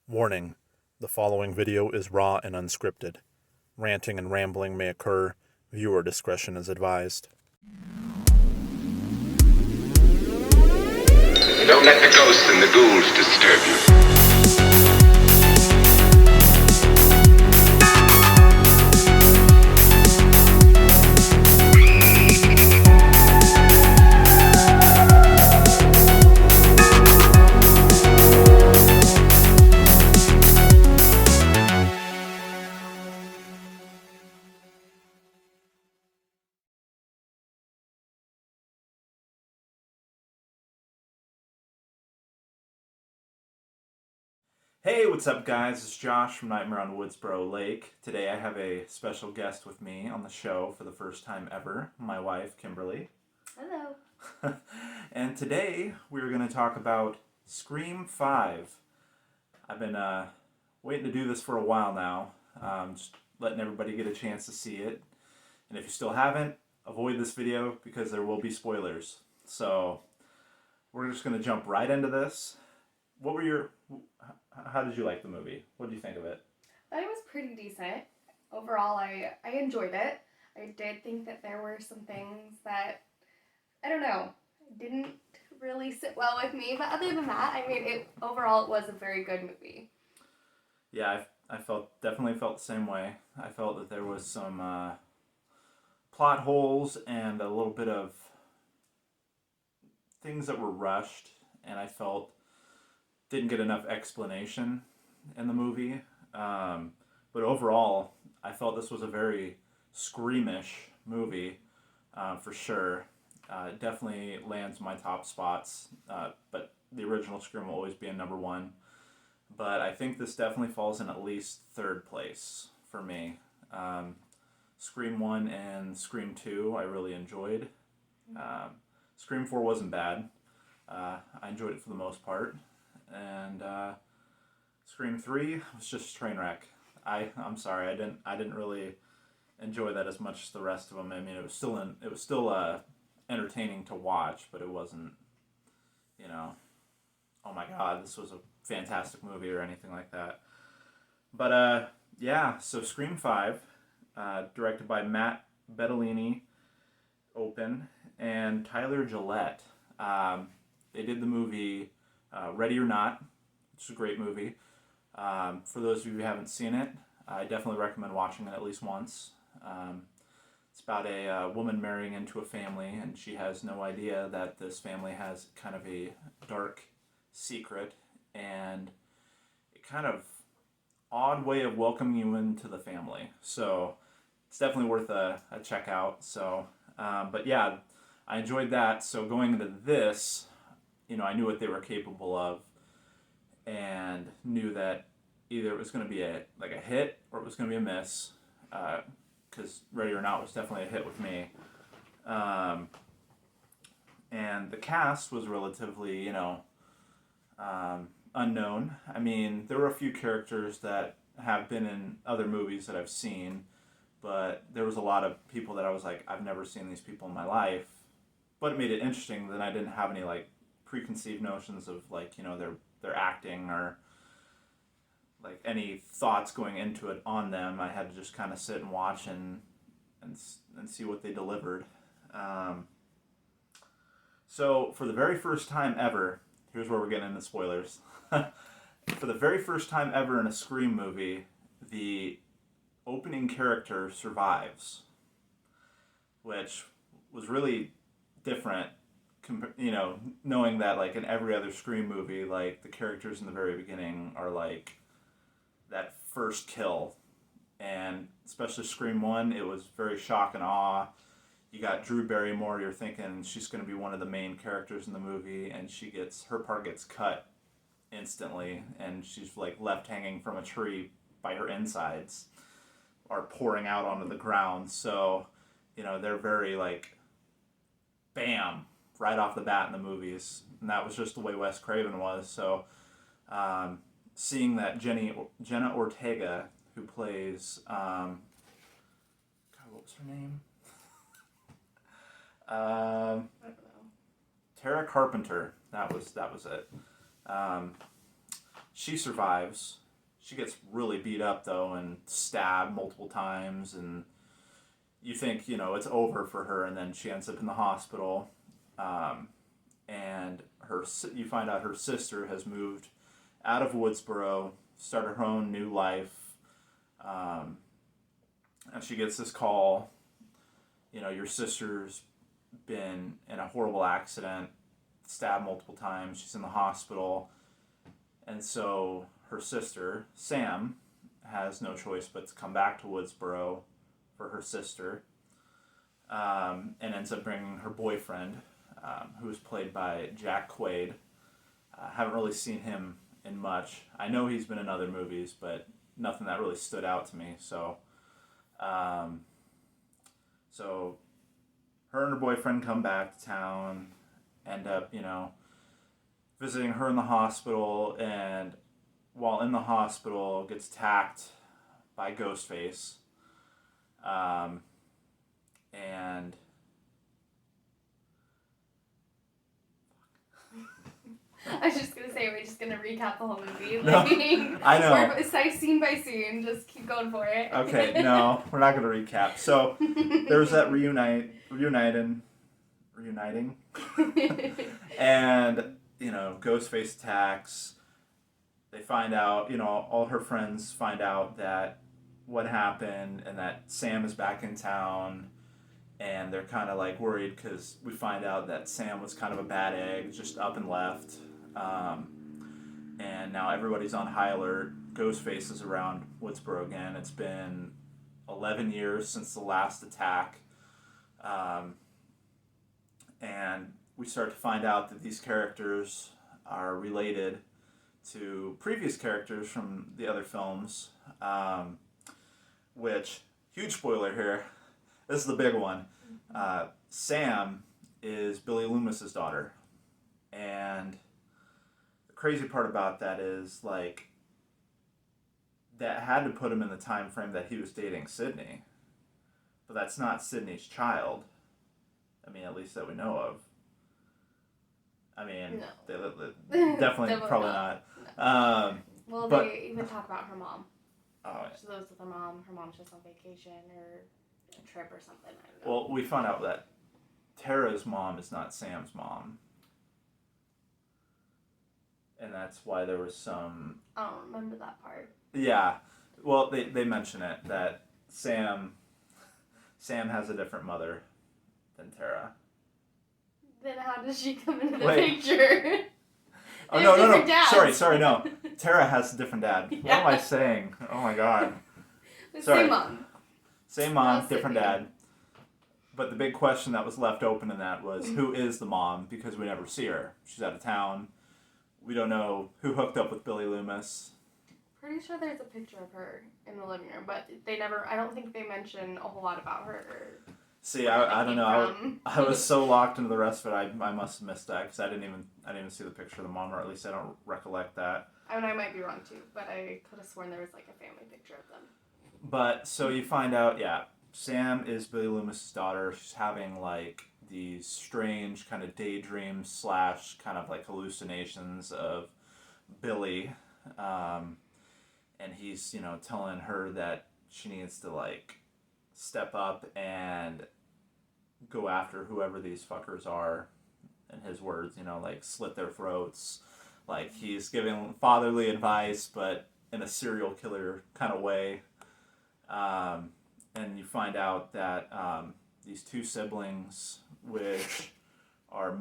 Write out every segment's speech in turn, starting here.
Warning: the following video is raw and unscripted. Ranting and rambling may occur. Viewer discretion is advised. Don't let the ghosts and the ghouls disturb you. Hey, what's up, guys? It's Josh from Nightmare on Woodsboro Lake. Today I have a special guest with me on the show for the first time ever, my wife, Kimberly. Hello. And today we're going to talk about Scream 5. I've been waiting to do this for a while now, just letting everybody get a chance to see it. And if you still haven't, avoid this video because there will be spoilers. So we're just going to jump right into this. How did you like the movie? What did you think of it? I thought it was pretty decent. Overall, I enjoyed it. I did think that there were some things that, I don't know, didn't really sit well with me. But other than that, I mean, overall it was a very good movie. Yeah, I definitely felt the same way. I felt that there was some plot holes and a little bit of things that were rushed, and I felt didn't get enough explanation in the movie. But overall, I felt this was a very screamish movie, for sure. It definitely lands my top spots, but the original Scream will always be a number one. But I think this definitely falls in at least third place for me. Scream 1 and Scream 2 I really enjoyed. Scream 4 wasn't bad. I enjoyed it for the most part. And Scream 3 was just a train wreck. I'm sorry, I didn't really enjoy that as much as the rest of them. I mean, it was still entertaining to watch, but it wasn't, oh my god, this was a fantastic movie or anything like that. But yeah, so Scream 5, directed by Matt Bettolini, and Tyler Gillette. They did the movie Ready or Not, which is a great movie. For those of you who haven't seen it, I definitely recommend watching it at least once. It's about a woman marrying into a family, and she has no idea that this family has kind of a dark secret and a kind of odd way of welcoming you into the family. So it's definitely worth a check out. So, but yeah, I enjoyed that. So going into this, I knew what they were capable of, and knew that either it was going to be a hit or it was going to be a miss. Because Ready or Not was definitely a hit with me. And the cast was relatively, unknown. I mean, there were a few characters that have been in other movies that I've seen, but there was a lot of people that I was like, I've never seen these people in my life. But it made it interesting that I didn't have any preconceived notions of their acting or any thoughts going into it on them. I had to just kind of sit and watch and see what they delivered. So for the very first time ever, here's where we're getting into spoilers. For the very first time ever in a Scream movie, the opening character survives, which was really different. Knowing that in every other Scream movie, the characters in the very beginning are that first kill, and especially Scream 1, it was very shock and awe. You got Drew Barrymore, you're thinking she's going to be one of the main characters in the movie, and her part gets cut instantly, and she's left hanging from a tree by her insides, or pouring out onto the ground. So, they're very bam, right off the bat in the movies, and that was just the way Wes Craven was. So, seeing that Jenna Ortega, who plays, God, what was her name? I don't know. Tara Carpenter. That was it. She survives. She gets really beat up, though, and stabbed multiple times, and you think, it's over for her, and then she ends up in the hospital. And you find out her sister has moved out of Woodsboro, started her own new life, and she gets this call, your sister's been in a horrible accident, stabbed multiple times, she's in the hospital, and so her sister, Sam, has no choice but to come back to Woodsboro for her sister, and ends up bringing her boyfriend, who is played by Jack Quaid. Haven't really seen him in much. I know he's been in other movies, but nothing that really stood out to me. So her and her boyfriend come back to town, end up, visiting her in the hospital, and while in the hospital, gets attacked by Ghostface. And I was just gonna say, we're just gonna recap the whole movie. No, I know. Or scene by scene, just keep going for it. Okay, no, we're not gonna recap. So there's that reuniting, and Ghostface attacks. They find out, all her friends find out that what happened, and that Sam is back in town. And they're kind of like worried because we find out that Sam was kind of a bad egg, just up and left. And now everybody's on high alert. Ghostface is around Woodsboro again. It's been 11 years since the last attack. And we start to find out that these characters are related to previous characters from the other films. Which, huge spoiler here. This is the big one. Sam is Billy Loomis's daughter. And the crazy part about that is, that had to put him in the time frame that he was dating Sydney. But that's not Sydney's child. I mean, at least that we know of. I mean, no. Definitely probably not. Well, but, they even talk about her mom. Oh, yeah. She lives with her mom. Her mom's just on vacation or a trip or something. I don't know. Well, we found out that Tara's mom is not Sam's mom. And that's why there was some... I don't remember that part. Yeah. Well, they mention it, that Sam has a different mother than Tara. Then how does she come into the Wait. picture? Oh, no. Sorry, no. Tara has a different dad. Yeah. What am I saying? Oh, my God. Sorry. Same mom. Same mom, No, different Sydney. dad. But the big question that was left open in that was, who is the mom? Because we never see her. She's out of town. We don't know who hooked up with Billy Loomis. Pretty sure there's a picture of her in the living room, but I don't think they mention a whole lot about her. See, I don't know. From. I was so locked into the rest of it, I must have missed that because I didn't even see the picture of the mom, or at least I don't recollect that. I mean, I might be wrong too, but I could have sworn there was like a family picture of them. But so you find out, Sam is Billy Loomis' daughter. She's having these strange kind of daydreams / kind of hallucinations of Billy, and he's telling her that she needs to step up and go after whoever these fuckers are, in his words, slit their throats. He's giving fatherly advice, but in a serial killer kind of way. And you find out that these two siblings, which are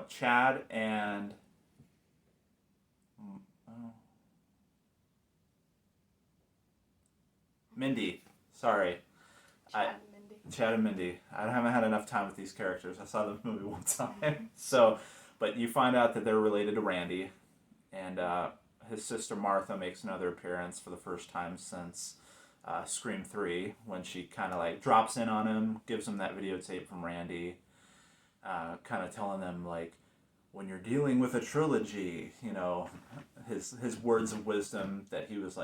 Chad and... Mindy. Sorry. Chad and Mindy. I haven't had enough time with these characters. I saw the movie one time. But you find out that they're related to Randy. And his sister Martha makes another appearance for the first time since Scream 3, when she kind of drops in on him, gives him that videotape from Randy, kind of telling them when you're dealing with a trilogy, his words of wisdom that he was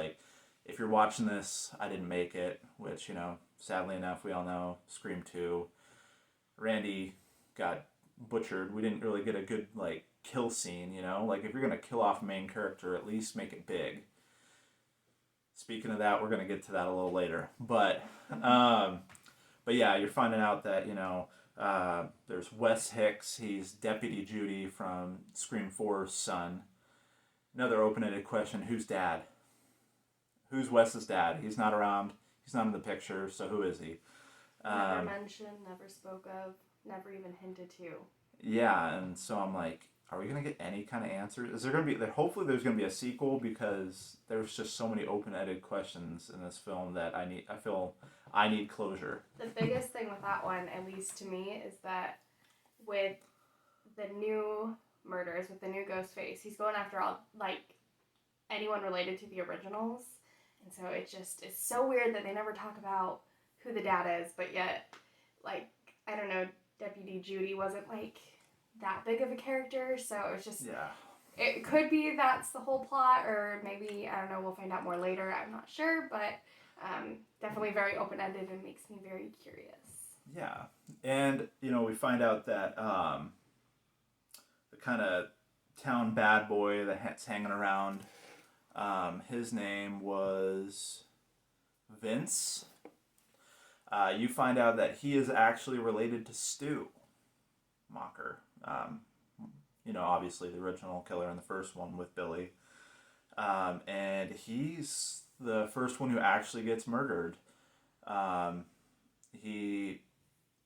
if you're watching this, I didn't make it, which, sadly enough, we all know, Scream 2, Randy got butchered. We didn't really get a good, kill scene, you know? Like, if you're going to kill off a main character, at least make it big. Speaking of that, we're going to get to that a little later. But yeah, you're finding out that, you know, there's Wes Hicks. He's Deputy Judy from Scream 4's son. Another open-ended question, who's dad? Who's Wes's dad? He's not around. He's not in the picture, so who is he? Never mentioned, never spoke of, never even hinted to. Yeah, and so I'm like, are we going to get any kind of answers? Is there going to be, hopefully there's going to be a sequel, because there's just so many open-ended questions in this film that I feel I need closure. The biggest thing with that one, at least to me, is that with the new murders, with the new Ghostface, he's going after all, like, anyone related to the originals. And so it's so weird that they never talk about who the dad is, but yet, like, I don't know, Deputy Judy wasn't, like, that big of a character, so it's just... Yeah. It could be that's the whole plot, or maybe, I don't know, we'll find out more later, I'm not sure, but definitely very open-ended and makes me very curious. Yeah. And, you know, we find out that the kind of town bad boy that's hanging around, his name was Vince. You find out that he is actually related to Stu Mocker. You know, obviously the original killer in the first one with Billy. And he's the first one who actually gets murdered. He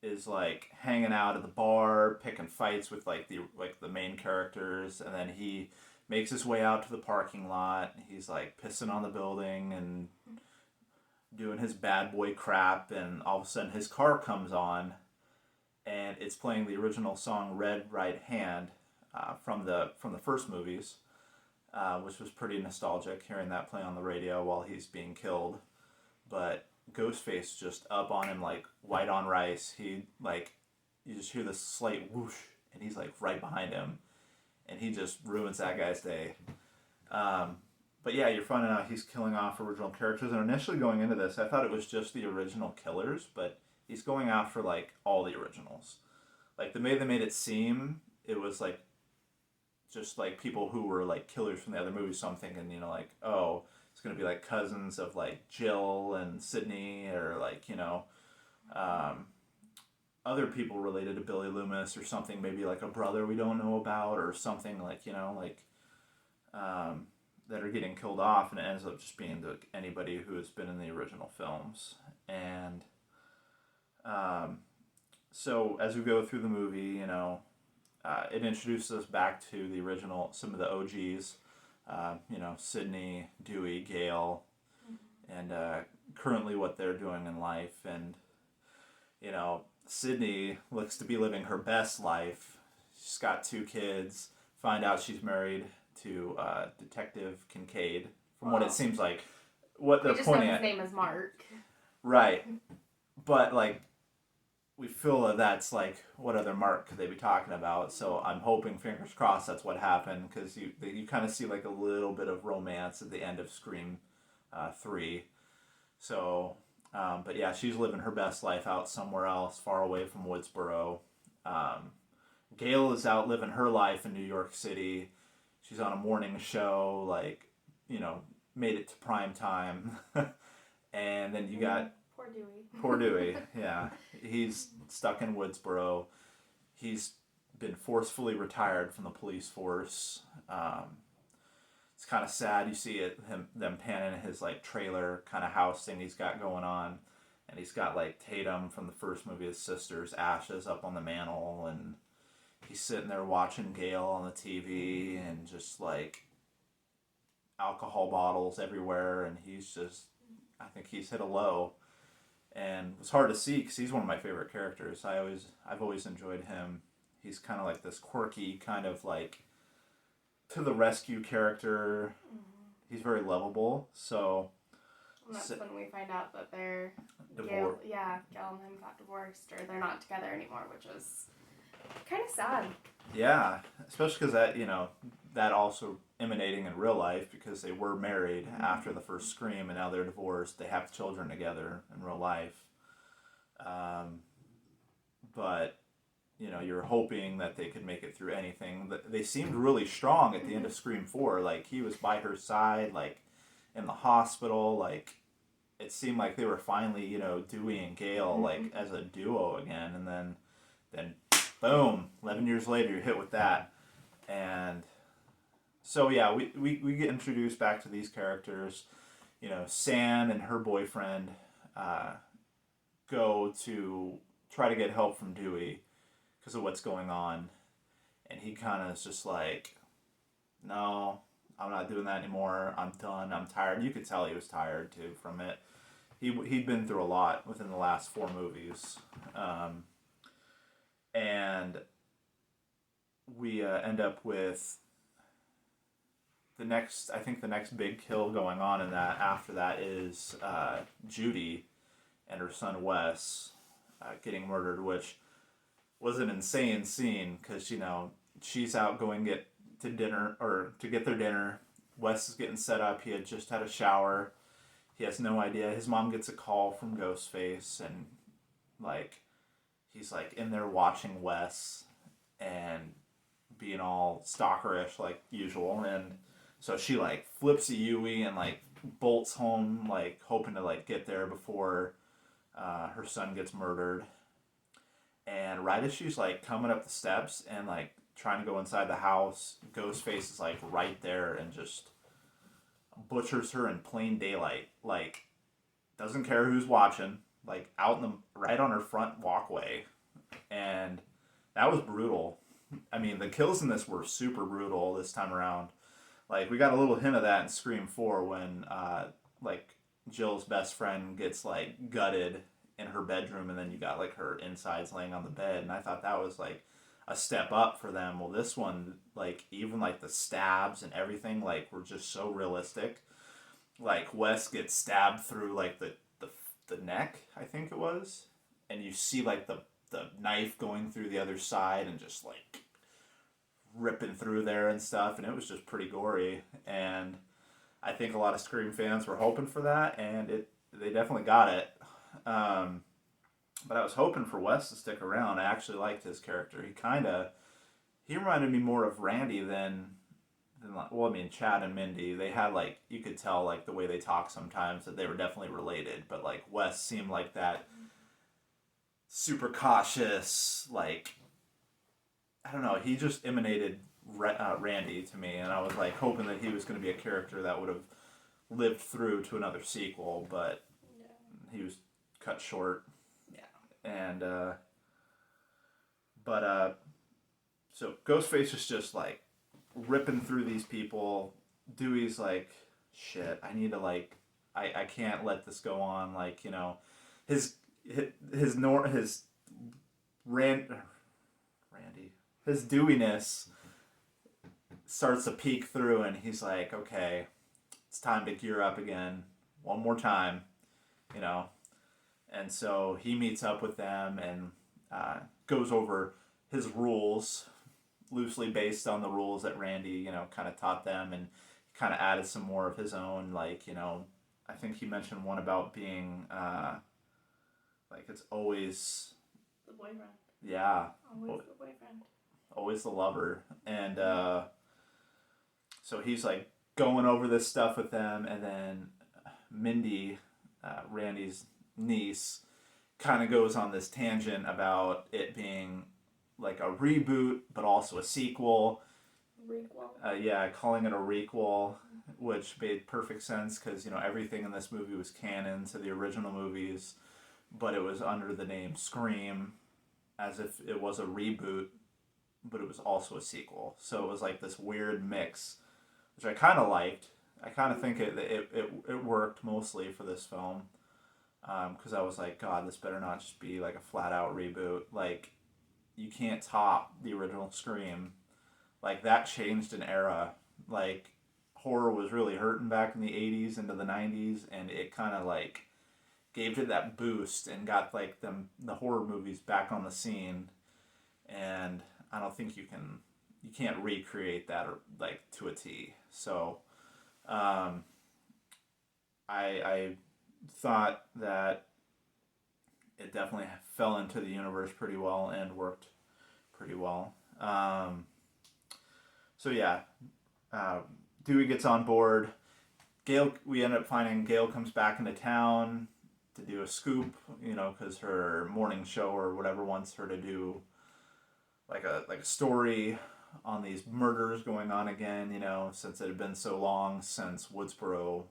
is like hanging out at the bar, picking fights with like the main characters, and then he makes his way out to the parking lot. He's like pissing on the building and doing his bad boy crap, and all of a sudden his car comes on, and it's playing the original song "Red Right Hand" from the first movies, which was pretty nostalgic, hearing that play on the radio while he's being killed. But Ghostface just up on him like white on rice. He like, you just hear this slight whoosh, and he's like right behind him, and he just ruins that guy's day. But yeah, you're finding out he's killing off original characters. And initially going into this, I thought it was just the original killers, but he's going after like all the originals. Like the way they made it seem, it was like just like people who were like killers from the other movies. So I'm thinking, you know, like, oh, it's gonna be like cousins of like Jill and Sydney, or like, you know, other people related to Billy Loomis or something. Maybe like a brother we don't know about or something, like, you know, like that are getting killed off, and it ends up just being like anybody who has been in the original films. And so as we go through the movie, you know, it introduces us back to the original, some of the OGs, you know, Sydney, Dewey, Gale, and currently what they're doing in life. And, you know, Sydney looks to be living her best life. She's got 2 kids, find out she's married to Detective Kincaid, from what it seems like. What they're pointing at. His name is Mark. Right. But, like, we feel that that's, like, what other Mark could they be talking about? So I'm hoping, fingers crossed, that's what happened, because you kind of see, like, a little bit of romance at the end of Scream 3. So, but yeah, she's living her best life out somewhere else, far away from Woodsboro. Gail is out living her life in New York City. She's on a morning show, like, you know, made it to prime time. And then you got... Poor Dewey. Poor Dewey, yeah. He's stuck in Woodsboro. He's been forcefully retired from the police force. It's kind of sad. You see them panning his, like, trailer kind of house thing he's got going on. And he's got, like, Tatum from the first movie, his sister's ashes up on the mantle, and he's sitting there watching Gale on the TV, and just, like, alcohol bottles everywhere, and he's just, I think he's hit a low. And it was hard to see, because he's one of my favorite characters. I've always enjoyed him. He's kind of like this quirky, kind of like, to the rescue character. He's very lovable, so... And that's when we find out that they're... Divorced. Gail and him got divorced, or they're not together anymore, which was kind of sad. Yeah, especially because that, you know, that also emanating in real life, because they were married after the first Scream, and now they're divorced. They have children together in real life. But you're hoping that they could make it through anything. They seemed really strong at the end of Scream 4. Like, he was by her side, like, in the hospital. Like, it seemed like they were finally, Dewey and Gale, like, as a duo again. And then boom, 11 years later, you're hit with that. And so, yeah, we get introduced back to these characters. Sam and her boyfriend go to try to get help from Dewey because of what's going on. And he kind of is just like, no, I'm not doing that anymore. I'm done. I'm tired. You could tell he was tired, too, from it. He'd been through a lot within the last 4 movies. And we end up with the next big kill going on in that after that is Judy and her son Wes getting murdered, which was an insane scene because, she's out going get to dinner or to get their dinner. Wes is getting set up. He had just had a shower. He has no idea. His mom gets a call from Ghostface, and he's in there watching Wes and being all stalkerish like usual, and so she flips a Yui and bolts home, hoping to get there before her son gets murdered. And right as she's coming up the steps and trying to go inside the house, Ghostface is right there and just butchers her in plain daylight. Doesn't care who's watching. Out in the right on her front walkway, and that was brutal. I mean, the kills in this were super brutal this time around. We got a little hint of that in Scream 4 when Jill's best friend gets gutted in her bedroom, and then you got her insides laying on the bed, and I thought that was a step up for them. Well, this one, even the stabs and everything were just so realistic. Wes gets stabbed through the neck, I think it was, and you see the knife going through the other side and just ripping through there and stuff, and it was just pretty gory. And I think a lot of Scream fans were hoping for that, and they definitely got it. But I was hoping for Wes to stick around. I actually liked his character. He reminded me more of Randy than Chad and Mindy. They had you could tell the way they talk sometimes that they were definitely related, but Wes seemed like that super cautious, I don't know, he just emanated Randy to me, and I was hoping that he was going to be a character that would have lived through to another sequel, but he was cut short. And so Ghostface is just ripping through these people. Dewey's shit, I need to I can't let this go on. His Dewiness starts to peek through, and he's okay, it's time to gear up again one more time, and so he meets up with them and goes over his rules, loosely based on the rules that Randy, kind of taught them, and kind of added some more of his own, I think he mentioned one about being, it's always... The boyfriend. Yeah. Always the boyfriend. Always the lover. And so he's going over this stuff with them, and then Mindy, Randy's niece, kind of goes on this tangent about it being a reboot but also a sequel. Requel. Calling it a requel, which made perfect sense because everything in this movie was canon to the original movies, but it was under the name Scream, as if it was a reboot, but it was also a sequel. So it was this weird mix, which I kind of liked. I kind of think it worked mostly for this film, because I was God, this better not just be a flat out reboot. You can't top the original Scream. That changed an era. Horror was really hurting back in the 80s into the 90s, and it kind of gave it that boost and got the horror movies back on the scene. And I don't think you can't recreate that to a T. So I thought that it definitely fell into the universe pretty well and worked pretty well. So yeah, Dewey gets on board. We end up finding Gail comes back into town to do a scoop, because her morning show or whatever wants her to do like a story on these murders going on again, since it had been so long since Woodsboro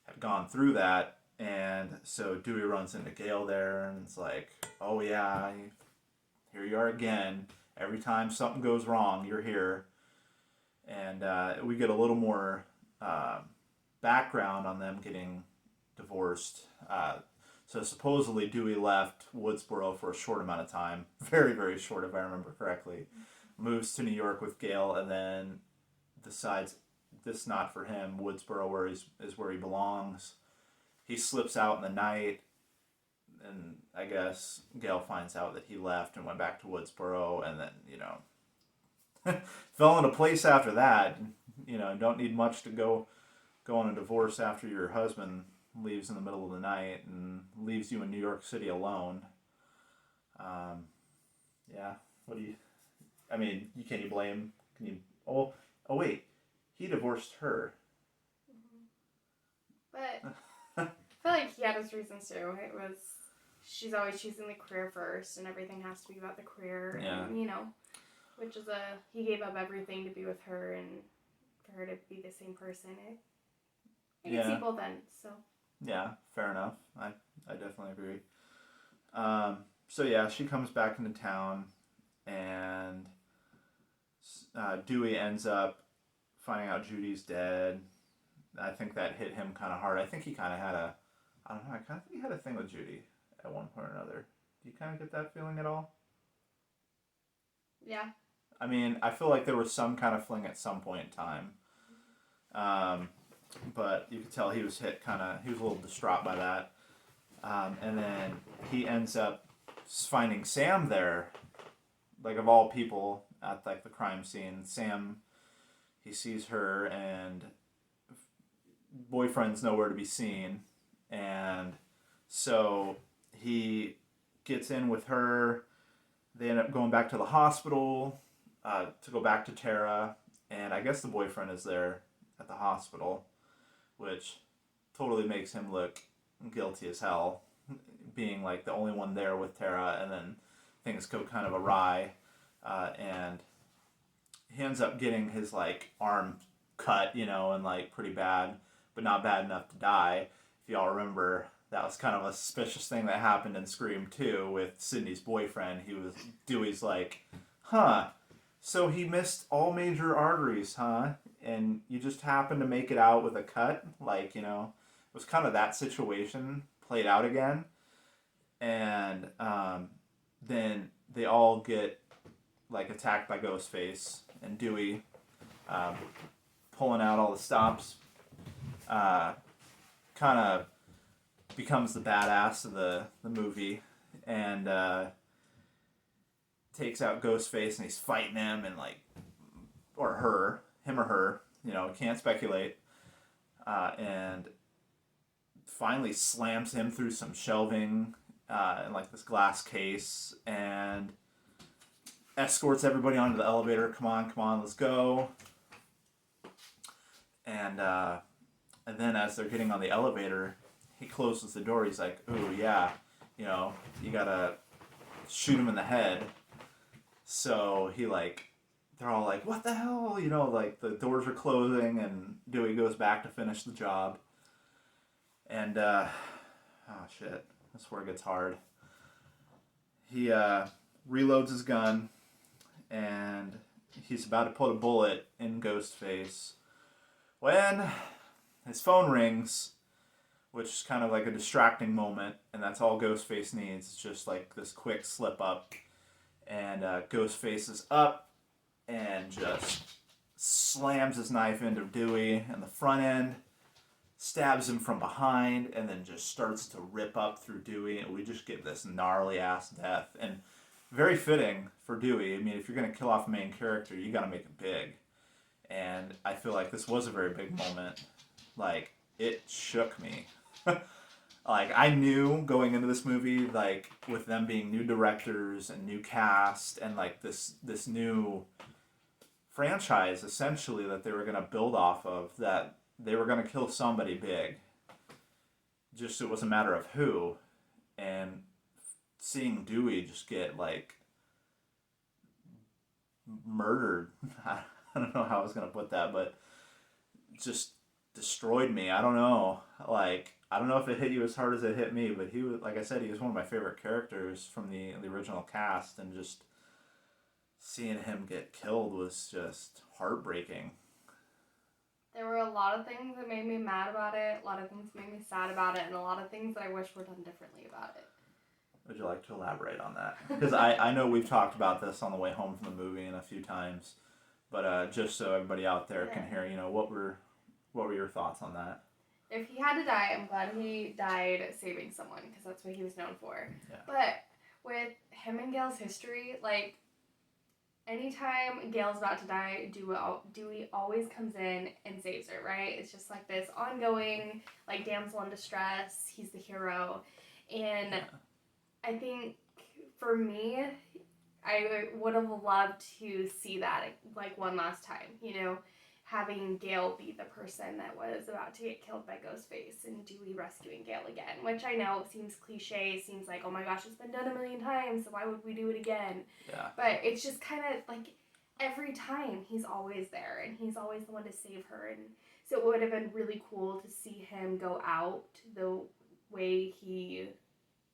had gone through that. And so Dewey runs into Gail there and it's like, oh yeah, here you are again. Every time something goes wrong, you're here. And we get a little more background on them getting divorced. So supposedly Dewey left Woodsboro for a short amount of time. Very, very short if I remember correctly. Moves to New York with Gail and then decides this not for him. Woodsboro is where he belongs. He slips out in the night and I guess Gail finds out that he left and went back to Woodsboro and then, fell into place after that. Don't need much to go on a divorce after your husband leaves in the middle of the night and leaves you in New York City alone. Yeah, what do you... I mean, can you blame... Can you... Oh, wait. He divorced her. But I feel like he had his reasons too. It was... She's always choosing the career first, and everything has to be about the career. Yeah. And, which is he gave up everything to be with her, and for her to be the same person. I can see both ends, so... Yeah, fair enough. I definitely agree. So yeah, she comes back into town, and Dewey ends up finding out Judy's dead. I think that hit him kind of hard. I think he kind of had I kind of think he had a thing with Judy at one point or another. Do you kind of get that feeling at all? Yeah. I mean, I feel like there was some kind of fling at some point in time. But you could tell he was he was a little distraught by that. And then he ends up finding Sam there, like of all people, at like the crime scene. Sam, he sees her and boyfriend's nowhere to be seen. And so he gets in with her. They end up going back to the hospital to go back to Tara. And I guess the boyfriend is there at the hospital, which totally makes him look guilty as hell, being like the only one there with Tara, and then things go kind of awry, and he ends up getting his like arm cut, and like pretty bad, but not bad enough to die. If y'all remember, that was kind of a suspicious thing that happened in Scream 2 with Sydney's boyfriend. Dewey's like, huh, so he missed all major arteries, huh? And you just happened to make it out with a cut? Like, it was kind of that situation played out again. And then they all get, like, attacked by Ghostface. And Dewey, pulling out all the stops, kind of becomes the badass of the movie. And takes out Ghostface and he's fighting him and, like, or her. Him or her, can't speculate, and finally slams him through some shelving in like this glass case and escorts everybody onto the elevator. Come on, let's go. And then as they're getting on the elevator, he closes the door. He's like, ooh, yeah, you gotta shoot him in the head. So he they're all like, what the hell? Like the doors are closing and Dewey goes back to finish the job. And, oh shit, that's where it gets hard. He reloads his gun and he's about to put a bullet in Ghostface when his phone rings, which is kind of like a distracting moment, and that's all Ghostface needs. It's just like this quick slip up, and Ghostface is up and just slams his knife into Dewey in the front end, stabs him from behind, and then just starts to rip up through Dewey, and we just get this gnarly ass death. And very fitting for Dewey. I mean, if you're going to kill off a main character, you got to make it big. And I feel like this was a very big moment. Like, it shook me. Like, I knew going into this movie, like, with them being new directors and new cast and, like, this new franchise, essentially, that they were going to build off of, that they were going to kill somebody big. Just, it was a matter of who. And seeing Dewey just get, like, murdered. I don't know how I was going to put that, but just destroyed me. I don't know. Like, I don't know if it hit you as hard as it hit me, but he was, like I said, he was one of my favorite characters from the original cast, and just seeing him get killed was just heartbreaking. There were a lot of things that made me mad about it, a lot of things that made me sad about it, and a lot of things that I wish were done differently about it. Would you like to elaborate on that? Because I know we've talked about this on the way home from the movie and a few times, but just so everybody out there can hear, you know, what were your thoughts on that? If he had to die, I'm glad he died saving someone, because that's what he was known for. Yeah. But with him and Gail's history, like, anytime Gail's about to die, Dewey always comes in and saves her, right? It's just like this ongoing, like, damsel in distress. He's the hero. And I think, for me, I would have loved to see that, like, one last time, you know? Having Gail be the person that was about to get killed by Ghostface and Dewey rescuing Gail again, which I know seems cliche, seems like, oh my gosh, it's been done a million times, so why would we do it again? Yeah. But it's just kind of like every time he's always there, and he's always the one to save her, and so it would have been really cool to see him go out the way he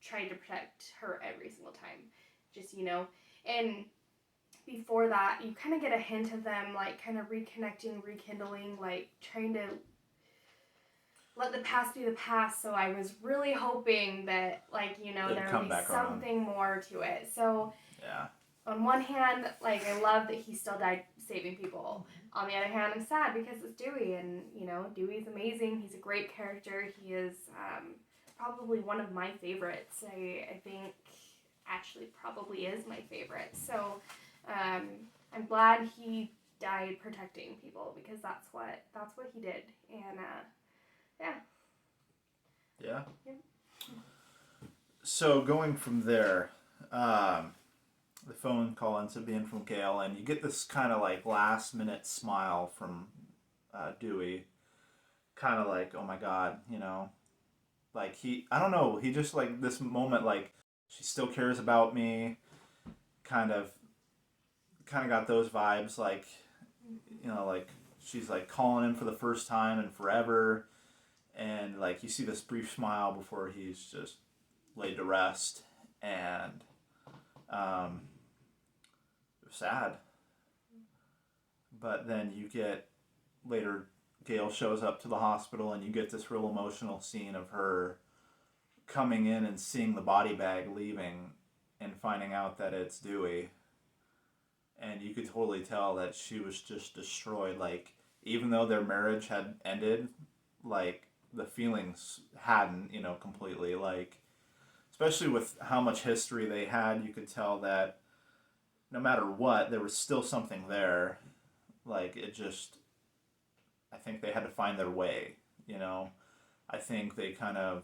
tried to protect her every single time. Just, you know, and before that, you kind of get a hint of them, like, kind of reconnecting, rekindling, like, trying to let the past be the past. So I was really hoping that, like, you know, there would be something more to it. So, yeah. On one hand, like, I love that he still died saving people. On the other hand, I'm sad because it's Dewey, and, you know, Dewey's amazing. He's a great character. He is probably one of my favorites. I think actually probably is my favorite. So, I'm glad he died protecting people, because that's what he did, and yeah. Yeah. So going from there, the phone call ends up being from Gail, and you get this kind of like last minute smile from Dewey, kind of like, oh my God, you know, like I don't know, he just, like, this moment, like, she still cares about me, kind of got those vibes, like, you know, like, she's, like, calling him for the first time in forever, and, like, you see this brief smile before he's just laid to rest, and it was sad. But then you get, later, Gail shows up to the hospital, and you get this real emotional scene of her coming in and seeing the body bag leaving and finding out that it's Dewey. And you could totally tell that she was just destroyed. Like, even though their marriage had ended, like, the feelings hadn't, you know, completely. Like, especially with how much history they had, you could tell that no matter what, there was still something there. Like, it just, I think they had to find their way, you know. I think they kind of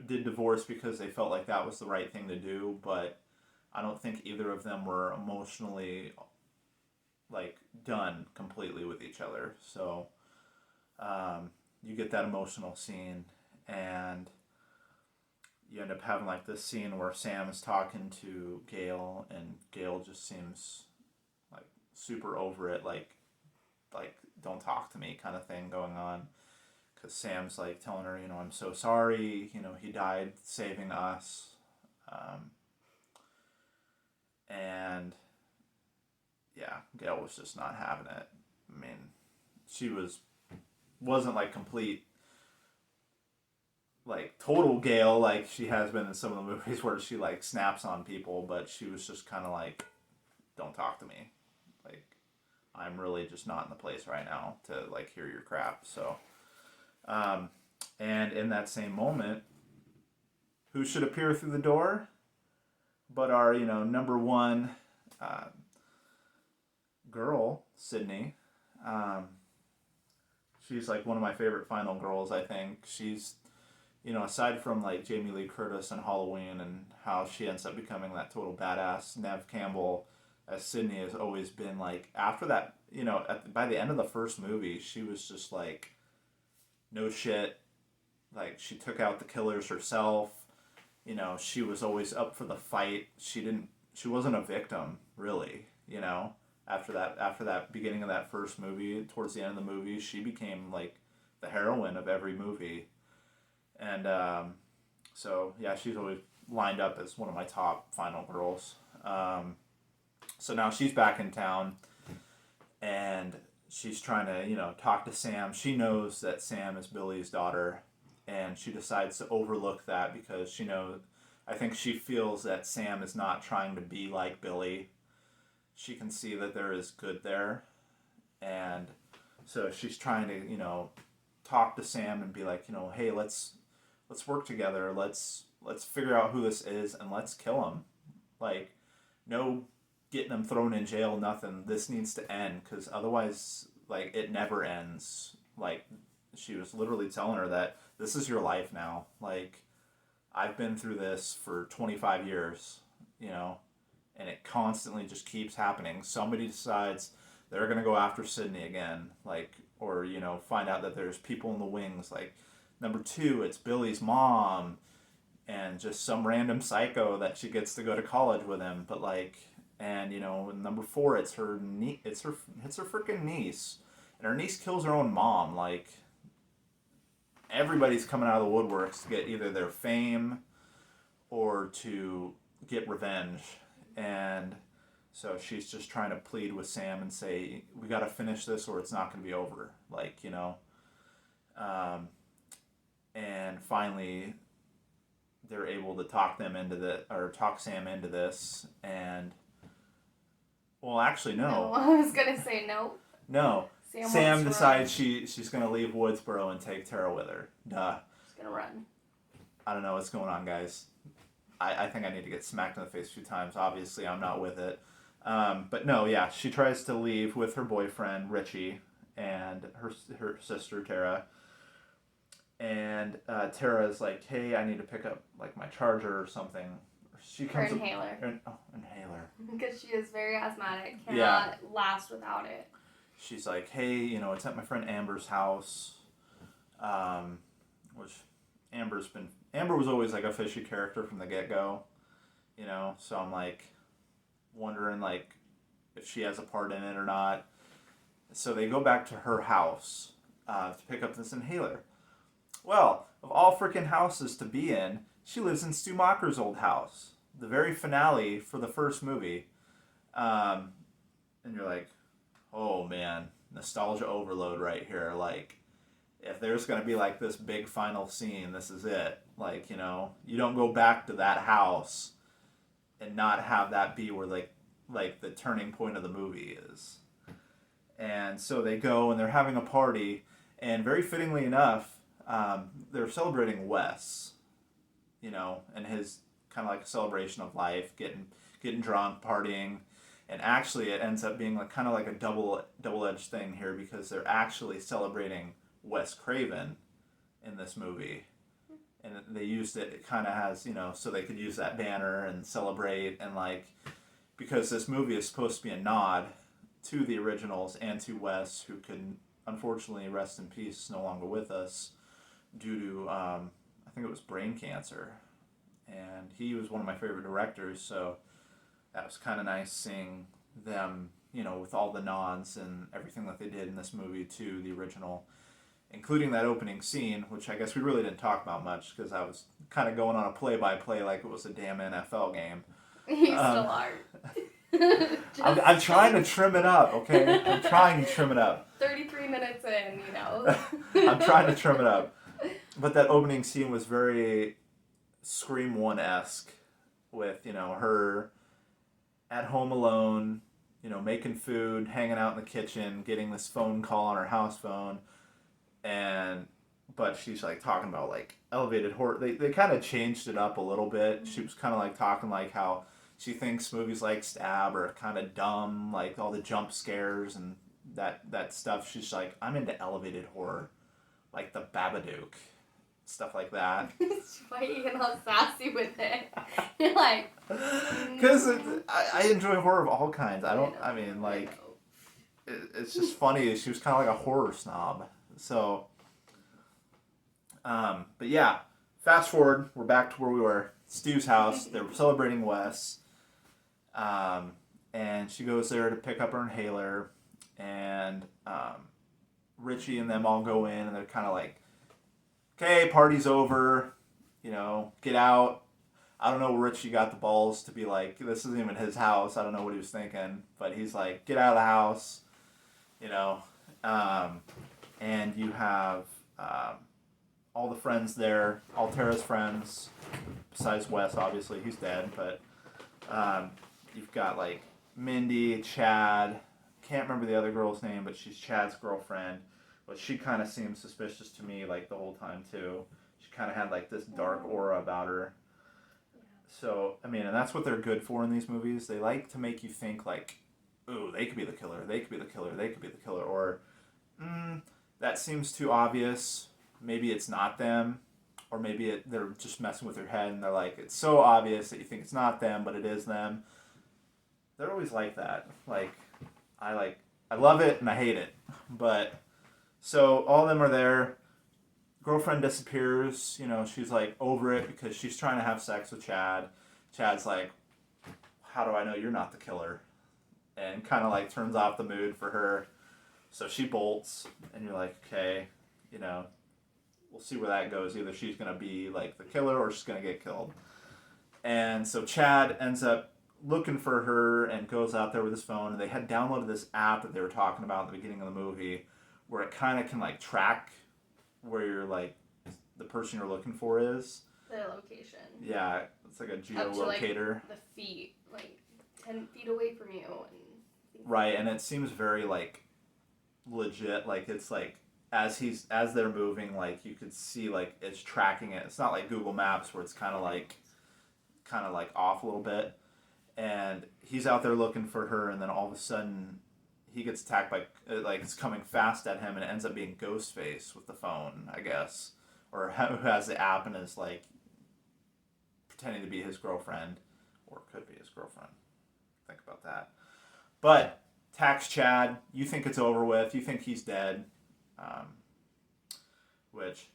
did divorce because they felt like that was the right thing to do, but I don't think either of them were emotionally, like, done completely with each other. So you get that emotional scene, and you end up having, like, this scene where Sam is talking to Gail, and Gail just seems, like, super over it, like don't talk to me kind of thing going on. Because Sam's, like, telling her, you know, I'm so sorry, you know, he died saving us. And yeah, Gail was just not having it. I mean, she wasn't like complete, like, total Gail like she has been in some of the movies where she, like, snaps on people, but she was just kind of like, don't talk to me. Like, I'm really just not in the place right now to, like, hear your crap. So, and in that same moment, who should appear through the door but our, you know, number one girl, Sydney. She's like one of my favorite final girls, I think. She's, aside from like Jamie Lee Curtis in Halloween and how she ends up becoming that total badass, Nev Campbell as Sydney has always been like, after that, by the end of the first movie, she was just like, no shit. Like, she took out the killers herself. She was always up for the fight. She wasn't a victim, really, After that beginning of that first movie, towards the end of the movie, she became like the heroine of every movie. And so, yeah, she's always lined up as one of my top final girls. So now she's back in town, and she's trying to, talk to Sam. She knows that Sam is Billy's daughter, and she decides to overlook that because I think she feels that Sam is not trying to be like Billy. She can see that there is good there, and so she's trying to, talk to Sam and be like, hey, let's work together. Let's figure out who this is and let's kill him. Like, no getting him thrown in jail, nothing. This needs to end, because otherwise, like, it never ends. Like, she was literally telling her that this is your life now. Like, I've been through this for 25 years, and it constantly just keeps happening. Somebody decides they're going to go after Sydney again, like, or, find out that there's people in the wings. Like, number 2, it's Billy's mom and just some random psycho that she gets to go to college with him. But, like, and, number 4, it's her freaking niece. And her niece kills her own mom. Like, everybody's coming out of the woodworks to get either their fame or to get revenge. And so she's just trying to plead with Sam and say, we got to finish this or it's not going to be over. Like, and finally they're able to talk Sam into this. And, well, actually, no. I was going to say no. No. Sam decides she's going to leave Woodsboro and take Tara with her. Duh. She's going to run. I don't know what's going on, guys. I think I need to get smacked in the face a few times. Obviously, I'm not with it. But no, yeah, she tries to leave with her boyfriend, Richie, and her sister, Tara. And Tara is like, hey, I need to pick up, like, my charger or something. She comes her inhaler. Inhaler. Because she is very asthmatic. Cannot last without it. She's like, hey, it's at my friend Amber's house. Which Amber was always like a fishy character from the get-go. So I'm like wondering like if she has a part in it or not. So they go back to her house to pick up this inhaler. Well, of all freaking houses to be in, she lives in Stu Macher's old house. The very finale for the first movie. And you're like, oh man, nostalgia overload right here. Like, if there's going to be like this big final scene, this is it. Like, you don't go back to that house and not have that be where like the turning point of the movie is. And so they go and they're having a party, and very fittingly enough, they're celebrating Wes, and his kind of like a celebration of life, getting drunk, partying. And actually it ends up being like kind of like a double-edged thing here, because they're actually celebrating Wes Craven in this movie. And they used it kind of has, so they could use that banner and celebrate, and like, because this movie is supposed to be a nod to the originals and to Wes, who can unfortunately rest in peace, no longer with us due to I think it was brain cancer. And he was one of my favorite directors, so that was kind of nice seeing them, with all the nods and everything that they did in this movie to the original, including that opening scene, which I guess we really didn't talk about much because I was kind of going on a play-by-play like it was a damn NFL game. You still are. I'm trying to trim it up, okay? I'm trying to trim it up. 33 minutes in, I'm trying to trim it up. But that opening scene was very Scream 1-esque with, her at home alone, making food, hanging out in the kitchen, getting this phone call on her house phone. But she's like talking about like elevated horror. They kind of changed it up a little bit. She was kind of like talking like how she thinks movies like Stab are kind of dumb, like all the jump scares and that stuff. She's like, I'm into elevated horror, like the Babadook, stuff like that. Why are you getting all sassy with it? You're like... Because I enjoy horror of all kinds. It's just funny. She was kind of like a horror snob. So, but yeah, fast forward, we're back to where we were. Stu's house. They're celebrating Wes. And she goes there to pick up her inhaler. And Richie and them all go in, and they're kind of like, okay, party's over. Get out. I don't know where Richie got the balls to be like, this isn't even his house. I don't know what he was thinking. But he's like, get out of the house. And you have all the friends there, Altera's friends, besides Wes, obviously, he's dead, but you've got like Mindy, Chad, can't remember the other girl's name, but she's Chad's girlfriend, but she kind of seemed suspicious to me like the whole time too. She kind of had like this dark aura about her. So, and that's what they're good for in these movies. They like to make you think like, ooh, they could be the killer, they could be the killer, they could be the killer, or that seems too obvious. Maybe it's not them, or maybe they're just messing with your head and they're like, it's so obvious that you think it's not them, but it is them. They're always like that. I love it and I hate it. But, so all of them are there. Girlfriend disappears. She's like over it because she's trying to have sex with Chad. Chad's like, how do I know you're not the killer? And kind of like turns off the mood for her. So she bolts, and you're like, okay, we'll see where that goes. Either she's going to be like the killer or she's going to get killed. And so Chad ends up looking for her and goes out there with his phone. And they had downloaded this app that they were talking about at the beginning of the movie where it kind of can like track where you're like the person you're looking for is. Their location. Yeah, it's like a geolocator. Up to, like, the feet, like 10 feet away from you. Right, and it seems very like legit. Like it's like as they're moving, like you could see like it's tracking it. It's not like Google Maps where it's kind of like off a little bit. And he's out there looking for her, and then all of a sudden he gets attacked by like it's coming fast at him, and it ends up being Ghostface with the phone, I guess, or who has the app and is like pretending to be his girlfriend, or could be his girlfriend. Think about that. But attacks Chad. You think it's over with. You think he's dead. Which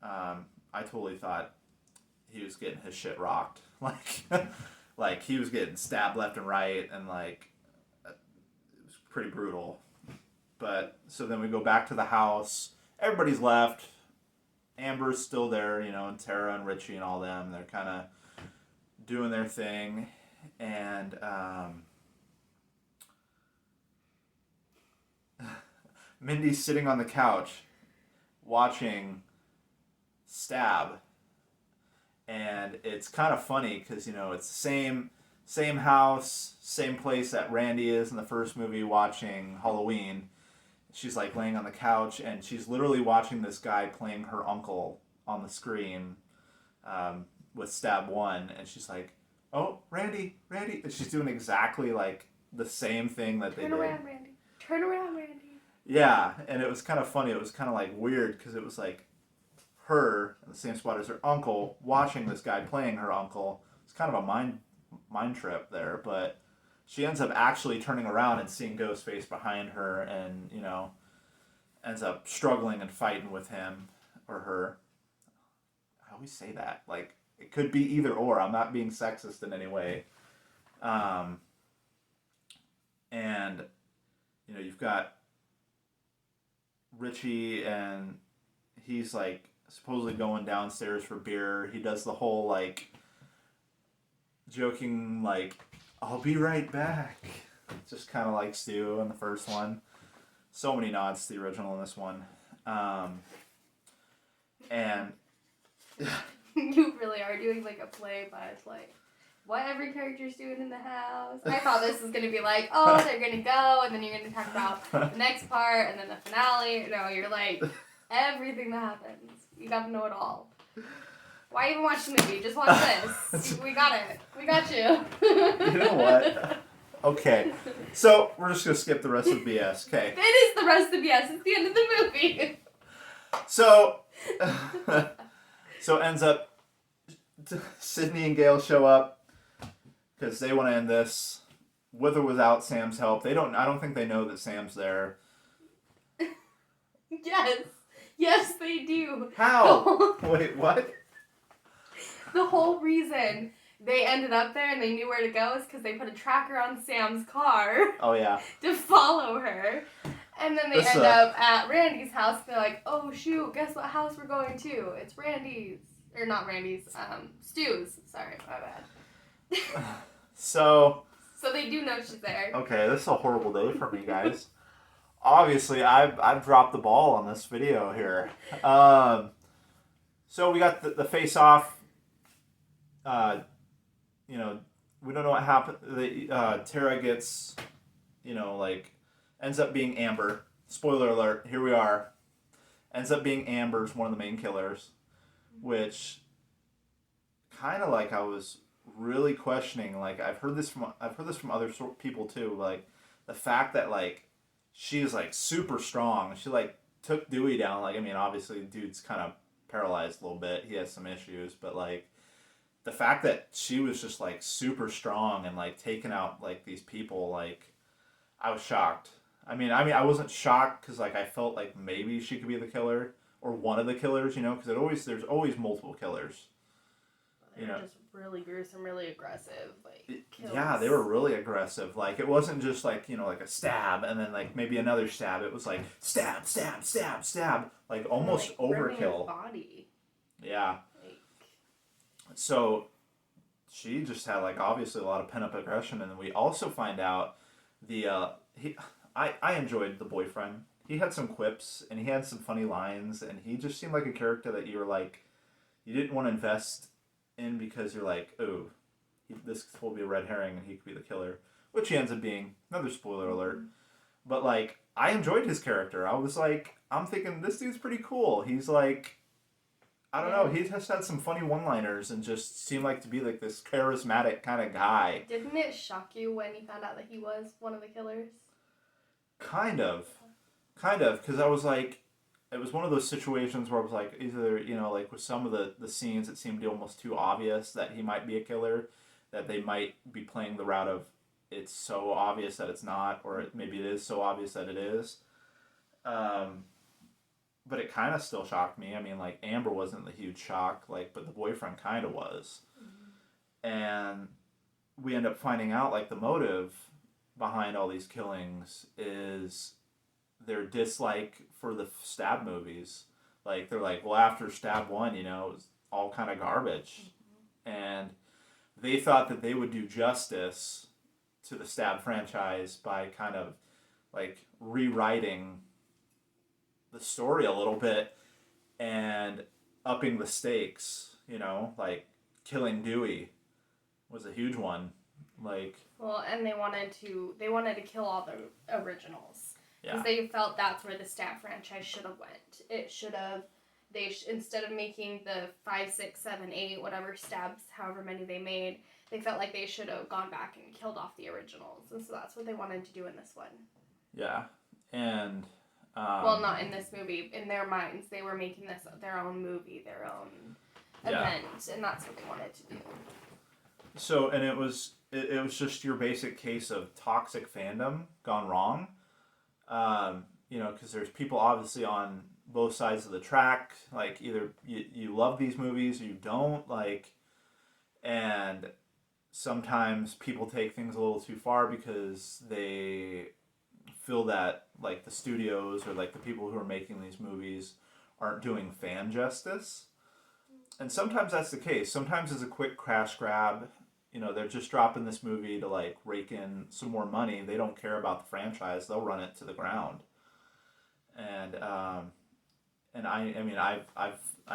I totally thought he was getting his shit rocked. Like he was getting stabbed left and right, and like it was pretty brutal. But so then we go back to the house. Everybody's left. Amber's still there, and Tara and Richie and all them. They're kind of doing their thing, and Mindy's sitting on the couch watching Stab, and it's kind of funny because it's the same house, same place that Randy is in the first movie watching Halloween. She's like laying on the couch, and she's literally watching this guy playing her uncle on the screen with Stab 1, and she's like, oh, Randy, and she's doing exactly like the same thing that they did. Turn around, Randy. Yeah, and it was kind of funny. It was kind of like weird because it was like her in the same spot as her uncle watching this guy playing her uncle. It's kind of a mind trip there, but she ends up actually turning around and seeing Ghostface behind her, and ends up struggling and fighting with him or her. I always say that, like it could be either or. I'm not being sexist in any way. And you've got Richie, and he's like supposedly going downstairs for beer. He does the whole like joking like, I'll be right back, just kind of like Stu in the first one. So many nods to the original in this one. And you really are doing like a play, but it's like what every character's doing in the house. I thought this was gonna be like, oh, they're gonna go, and then you're gonna talk about the next part, and then the finale. No, you're like everything that happens. You got to know it all. Why even watch the movie? Just watch this. We got it. We got you. You know what? Okay. So, we're just going to skip the rest of the BS. Okay. It is the rest of yes. It's the end of the movie. So, so ends up, Sydney and Gail show up because they want to end this with or without Sam's help. I don't think they know that Sam's there. Yes. Yes, they do. How? Wait, what? The whole reason they ended up there and they knew where to go is because they put a tracker on Sam's car Oh, yeah. to follow her. And then they This, end up at Randy's house. They're like, oh, shoot, guess what house we're going to? It's Randy's. Or not Randy's, Stu's. Sorry, my bad. So they do know she's there. okay, this is a horrible day for me, guys. Obviously, I've dropped the ball on this video here. So we got the face off. You know, we don't know what happened. Tara gets, ends up being Amber. Spoiler alert, here we are. Ends up being Amber's one of the main killers, which kind of I was really questioning. I've heard this from other people too. The fact that she is super strong. She took Dewey down. Obviously the dude's kind of paralyzed a little bit. He has some issues, but the fact that she was just super strong and taking out these people, I was shocked. I wasn't shocked because I felt maybe she could be the killer or one of the killers, because there's always multiple killers. They were just really gruesome, really aggressive, kills. Yeah, they were really aggressive. It wasn't just a stab and then maybe another stab. It was stab, stab, stab, stab, almost ripping his overkill. body. Yeah. So she just had obviously a lot of pent up aggression, and then we also find out I enjoyed the boyfriend. He had some quips and he had some funny lines, and he just seemed like a character that you were you didn't want to invest in because you're oh, this will be a red herring and he could be the killer, which he ends up being. Another spoiler alert. But I enjoyed his character. I was I'm thinking this dude's pretty cool. He's I don't know. He just had some funny one-liners and just seemed to be this charismatic kind of guy. Didn't it shock you when you found out that he was one of the killers? Kind of, because I was it was one of those situations where I was either, with some of the scenes, it seemed almost too obvious that he might be a killer, that they might be playing the route of it's so obvious that it's not, or maybe it is so obvious that it is. But it kind of still shocked me. Amber wasn't the huge shock, but the boyfriend kind of was. Mm-hmm. And we end up finding out, the motive behind all these killings is their dislike for the stab movies. They're well, after Stab 1, it was all kind of garbage. Mm-hmm. And they thought that they would do justice to the Stab franchise by kind of, rewriting the story a little bit and upping the stakes, killing Dewey was a huge one. Well, and they wanted to kill all the originals. Because Yeah. they felt that's where the Stab franchise should have went. It should have, instead of making the 5, 6, 7, 8, whatever stabs, however many they made, they felt like they should have gone back and killed off the originals. And so that's what they wanted to do in this one. Yeah. And well, not in this movie. In their minds, they were making this their own movie, their own event, and that's what they wanted to do. So, and it was just your basic case of toxic fandom gone wrong. Because there's people obviously on both sides of the track. Either you love these movies or you don't. And sometimes people take things a little too far because they feel that the studios or the people who are making these movies aren't doing fan justice. And sometimes that's the case. Sometimes it's a quick cash grab. They're just dropping this movie to rake in some more money. They don't care about the franchise. They'll run it to the ground. And I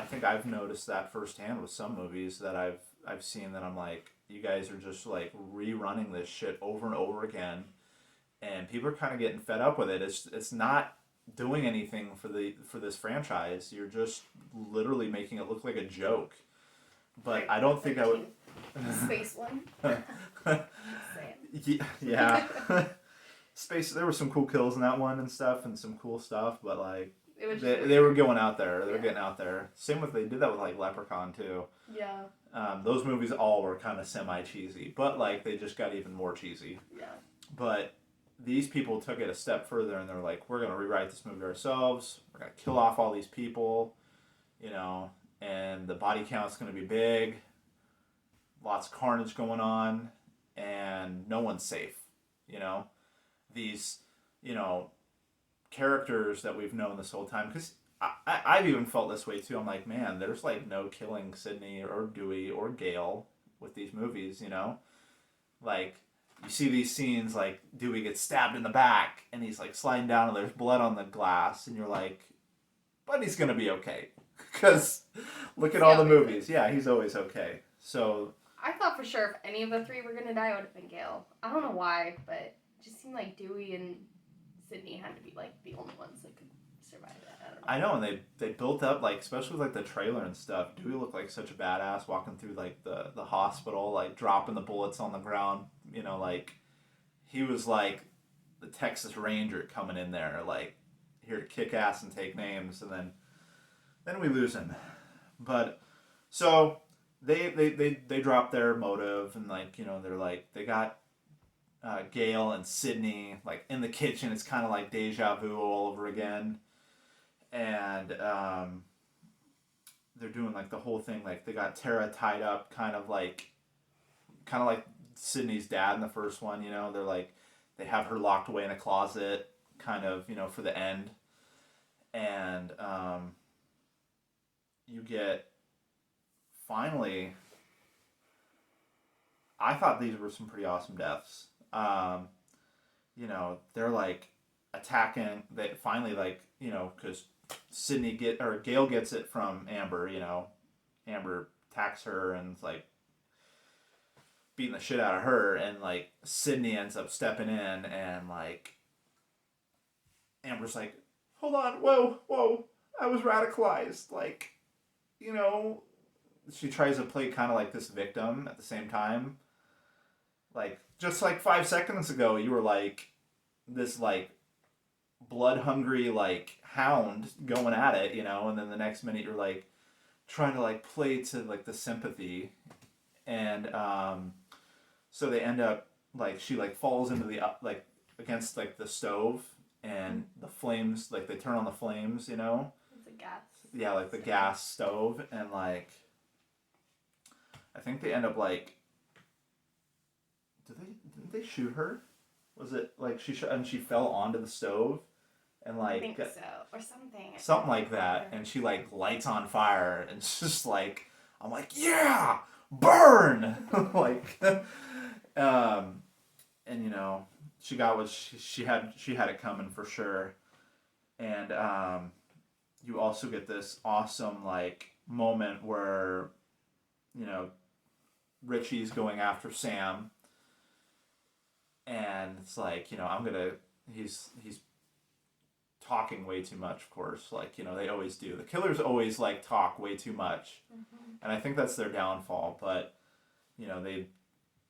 think I've noticed that firsthand with some movies that I've seen that I'm you guys are just rerunning this shit over and over again. And people are kind of getting fed up with it. It's not doing anything for this franchise. You're just literally making it look like a joke. But I don't think I would. Space one. Yeah. Space. There were some cool kills in that one and stuff, and some cool stuff, but like It was just they were weird. going out there. They were Yeah. getting out there. Same with they did that with like Leprechaun too. Yeah. Those movies all were kind of semi cheesy, but like they just got even more cheesy. Yeah. But these people took it a step further, and they're like, we're gonna rewrite this movie ourselves. We're gonna kill off all these people, you know, and the body count's gonna be big. Lots of carnage going on, and no one's safe. You know, these, you know, characters that we've known this whole time, because I've even felt this way too. I'm like, man, there's like no killing Sydney or Dewey or Gale with these movies, you know? Like, you see these scenes like Dewey gets stabbed in the back and he's like sliding down and there's blood on the glass, and you're like, but he's gonna be okay. Because look at all the movies. Yeah, he's always okay. So. I thought for sure if any of the three were gonna die, it would have been Gale. I don't know why, but it just seemed like Dewey and Sydney had to be like the only ones that could survive that. I don't know. I know, and they built up, like, especially with like the trailer and stuff. Dewey looked like such a badass walking through like the hospital, like dropping the bullets on the ground. You know, like he was like the Texas Ranger coming in there, like here to kick ass and take names, and then we lose him. But so they drop their motive, and like, you know, they're like they got Gale and Sydney like in the kitchen. It's kind of like deja vu all over again, and they're doing like the whole thing. Like they got Tara tied up, kind of like Sydney's dad in the first one. You know, they're like they have her locked away in a closet, kind of, you know, for the end, and you get finally. I thought these were some pretty awesome deaths. You know, they're like attacking. They finally, like, you know, because Gale gets it from Amber. You know, Amber attacks her and like beating the shit out of her, and like Sydney ends up stepping in, and like Amber's like, hold on, whoa, I was radicalized. Like, you know, she tries to play kind of like this victim at the same time. Like, just like 5 seconds ago, you were like this like blood-hungry like hound going at it, you know, and then the next minute you're like trying to like play to like the sympathy, and so they end up like she like falls into the like against like the stove, and the flames, like they turn on the flames, you know. It's a gas. Yeah, like the gas stove, and like I think they end up like. Didn't they shoot her? Was it like she fell onto the stove, and like I think so, or something. Something like that, and she like lights on fire, and it's just like I'm like, yeah, burn, like, and you know she got what she had it coming for sure, and you also get this awesome like moment where, you know, Richie's going after Sam. And it's like, you know, he's talking way too much, of course. Like, you know, they always do. The killers always, like, talk way too much. Mm-hmm. And I think that's their downfall. But, you know,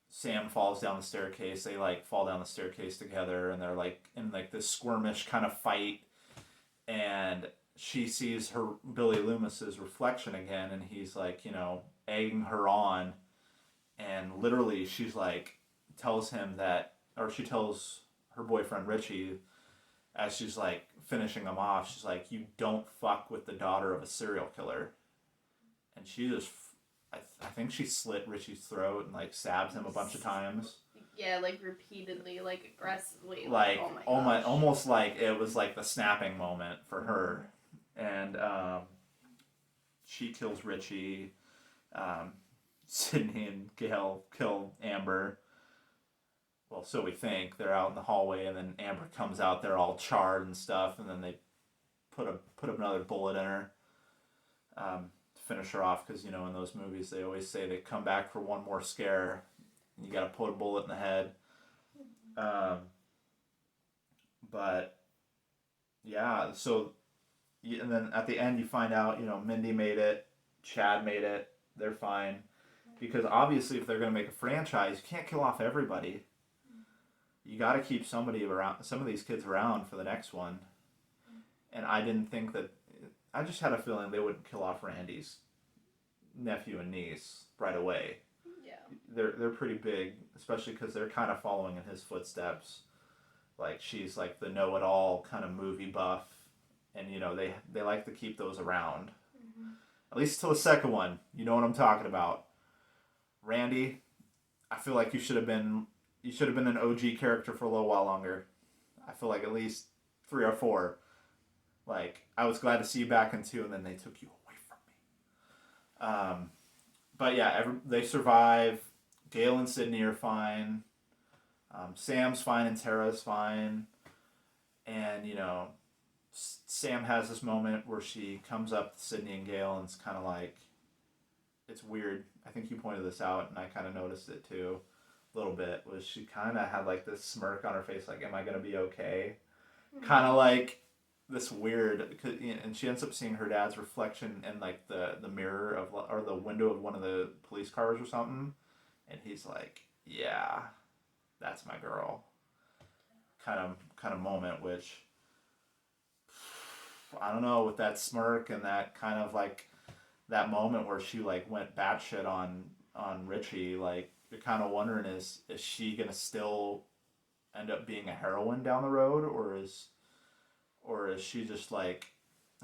Sam falls down the staircase. They, like, fall down the staircase together. And they're, like, in, like, this squirmish kind of fight. And she sees Billy Loomis's reflection again. And he's, like, you know, egging her on. And literally, she's, like, tells him that, or she tells her boyfriend Richie, as she's like finishing him off, she's like, you don't fuck with the daughter of a serial killer. And she just, I think she slit Richie's throat and like stabs him a bunch of times. Yeah, like repeatedly, like aggressively. Like, oh my almost like it was like the snapping moment for her. And she kills Richie. Sydney and Gale kill Amber. Well, so we think. They're out in the hallway, and then Amber comes out there all charred and stuff, and then they put another bullet in her to finish her off, because, you know, in those movies they always say they come back for one more scare, and you got to put a bullet in the head. But yeah, so and then at the end you find out, you know, Mindy made it, Chad made it, they're fine, because obviously if they're going to make a franchise, you can't kill off everybody. you got to keep some of these kids around for the next one. And I didn't think that. I just had a feeling they wouldn't kill off Randy's nephew and niece right away. Yeah. They're pretty big, especially because they're kind of following in his footsteps. Like, she's like the know-it-all kind of movie buff, and they like to keep those around. Mm-hmm. At least till the second one. You know what I'm talking about. Randy, I feel like you should have been an OG character for a little while longer. I feel like at least 3 or 4. Like, I was glad to see you back in 2, and then they took you away from me. But yeah, they survive. Gail and Sydney are fine. Sam's fine and Tara's fine. And, Sam has this moment where she comes up to Sydney and Gail, and it's kind of like, it's weird. I think you pointed this out, and I kind of noticed it too a little bit, was she kind of had like this smirk on her face, like, am I going to be okay? Mm-hmm. Kind of like this weird, and she ends up seeing her dad's reflection in like the mirror or the window of one of the police cars or something, and he's like, yeah, that's my girl. Kind of moment, which I don't know, with that smirk and that kind of like that moment where she like went batshit on Richie, like you're kind of wondering, is she gonna still end up being a heroine down the road, or is she just like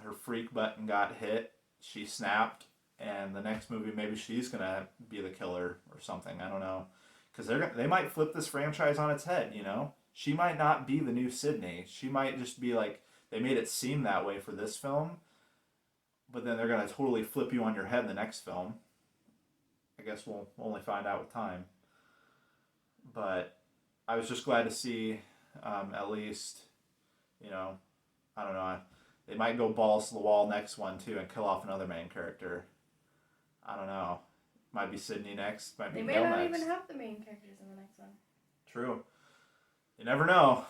her freak button got hit, she snapped, and the next movie maybe she's gonna be the killer or something? I don't know, because they might flip this franchise on its head. She might not be the new Sydney. She might just be like, they made it seem that way for this film, but then they're gonna totally flip you on your head in the next film. I guess we'll only find out with time. But I was just glad to see, at least, I don't know. They might go balls to the wall next one too and kill off another main character. I don't know. Might be Sydney next. Might be Gail next. They may not even have the main characters in the next one. True. You never know.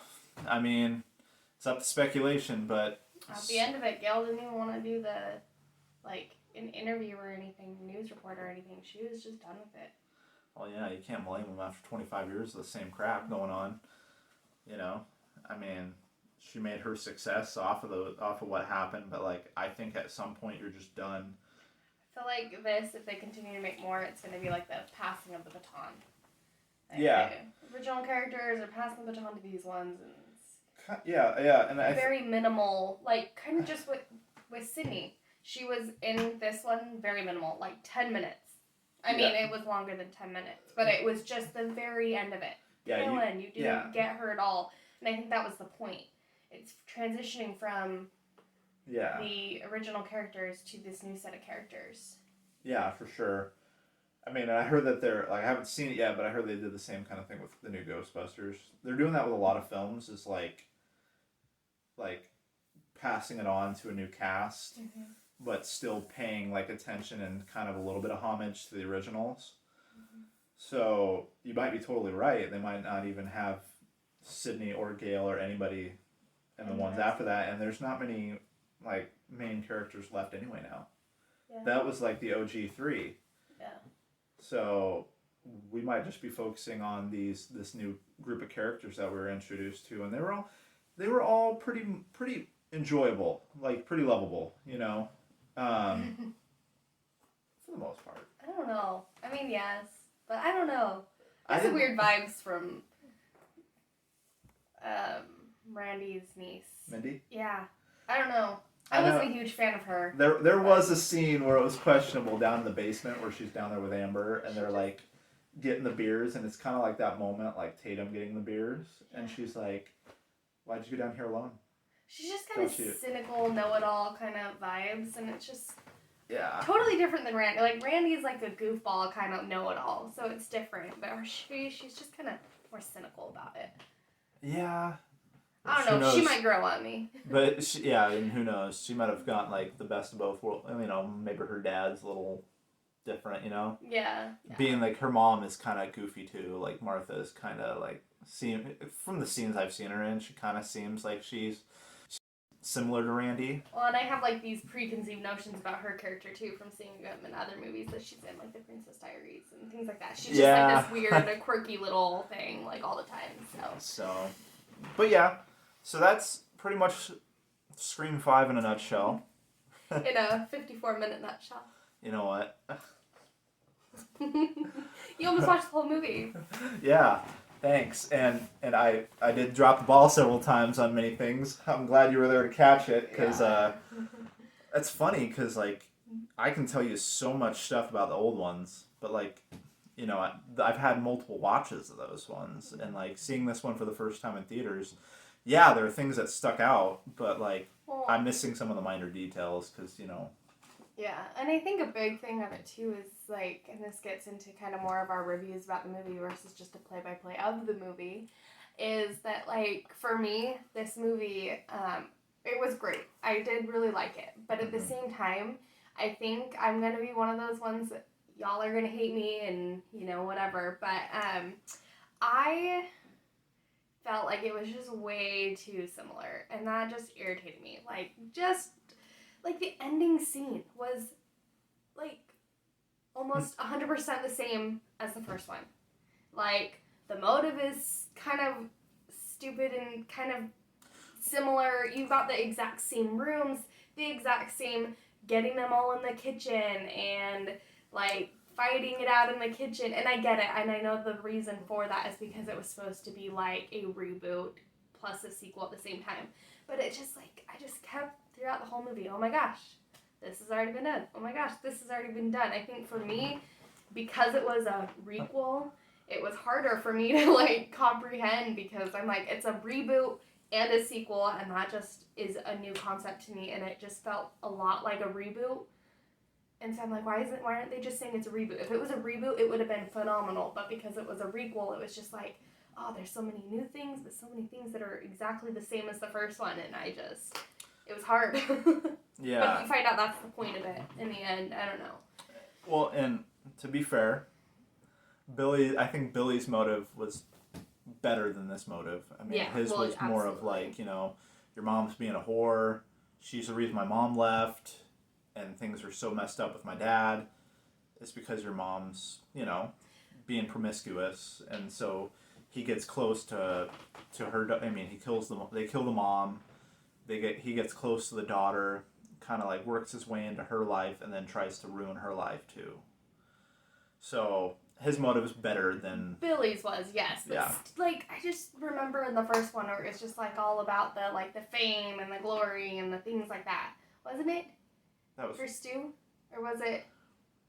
I mean, it's up to speculation, but at the end of it, Gail didn't even want to do an interview or anything, news report or anything. She was just done with it. Well, yeah, you can't blame them after 25 years of the same crap going on. I mean, she made her success off of what happened, but like, I think at some point you're just done. I feel like this, if they continue to make more, it's going to be like the passing of the baton. Like, yeah. The original characters are passing the baton to these ones, and yeah, and very minimal, like kind of just with Sydney. She was in this one very minimal, like 10 minutes. I mean, it was longer than 10 minutes, but it was just the very end of it. Yeah, you didn't get her at all, and I think that was the point. It's transitioning from the original characters to this new set of characters. Yeah, for sure. I mean, I heard that I haven't seen it yet, but I heard they did the same kind of thing with the new Ghostbusters. They're doing that with a lot of films, is like passing it on to a new cast, mm-hmm. but still paying like attention and kind of a little bit of homage to the originals. Mm-hmm. So you might be totally right. They might not even have Sydney or Gail or anybody in the ones after that, and there's not many like main characters left anyway now. Yeah. That was like the OG 3. Yeah. So we might just be focusing on this new group of characters that we were introduced to, and they were all pretty enjoyable, like pretty lovable, for the most part. I don't know. I mean, yes, but I don't know. There's some weird vibes from Randy's niece. Mindy? Yeah. I don't know. I wasn't a huge fan of her. There was a scene where it was questionable down in the basement where she's down there with Amber, and they're like getting the beers, and it's kind of like that moment, like Tatum getting the beers, and she's like, "Why'd you go down here alone?" She's just kind of cynical, know-it-all kind of vibes, and it's just Yeah. Totally different than Randy. Like, Randy's like a goofball kind of know-it-all, so it's different. But she's just kind of more cynical about it. Yeah. I don't know. She might grow on me. But, and who knows? She might have gotten, like, the best of both worlds. You know, maybe her dad's a little different, you know? Yeah. Being, like, her mom is kind of goofy, too. Like, Martha is kind of, like, from the scenes I've seen her in, she kind of seems like she's similar to Randy. Well, and I have like these preconceived notions about her character too from seeing them in other movies that she's in, like The Princess Diaries and things like that. She's just like this weird, quirky little thing, like all the time. But yeah, so that's pretty much Scream 5 in a nutshell. In a 54-minute nutshell. You know what? You almost watched the whole movie. Yeah, thanks. And I did drop the ball several times on many things. I'm glad you were there to catch it, because it's funny, because, like, I can tell you so much stuff about the old ones, but, like, you know, I've had multiple watches of those ones, and, like, seeing this one for the first time in theaters, yeah, there are things that stuck out, but, like, I'm missing some of the minor details, because, you know. Yeah, and I think a big thing of it, too, is, like, and this gets into kind of more of our reviews about the movie versus just a play-by-play of the movie, is that, like, for me, this movie, it was great. I did really like it. But at the same time, I think I'm going to be one of those ones that y'all are going to hate me and, you know, whatever. But I felt like it was just way too similar. And that just irritated me. Like, the ending scene was, like, almost 100% the same as the first one. Like, the motive is kind of stupid and kind of similar. You got the exact same rooms, the exact same getting them all in the kitchen and, like, fighting it out in the kitchen. And I get it, and I know the reason for that is because it was supposed to be, like, a reboot plus a sequel at the same time. But it just, like, I just kept throughout the whole movie, oh my gosh, this has already been done. Oh my gosh, this has already been done. I think for me, because it was a requel, it was harder for me to, like, comprehend, because I'm like, it's a reboot and a sequel, and that just is a new concept to me, and it just felt a lot like a reboot. And so I'm like, why aren't they just saying it's a reboot? If it was a reboot, it would have been phenomenal, but because it was a requel, it was just like, oh, there's so many new things, but so many things that are exactly the same as the first one, and it was hard. Yeah. But you find out that's the point of it in the end. I don't know. Well, and to be fair, I think Billy's motive was better than this motive. I mean, his was more of like, you know, your mom's being a whore. She's the reason my mom left, and things are so messed up with my dad. It's because your mom's, you know, being promiscuous, and so he gets close to her. I mean, they kill the mom. He gets close to the daughter, kind of like works his way into her life, and then tries to ruin her life too. So his motive is better than Billy's was, yes. But yeah. Like, I just remember in the first one where it's just like all about the fame and the glory and the things like that, wasn't it? That was for Stu, or was it?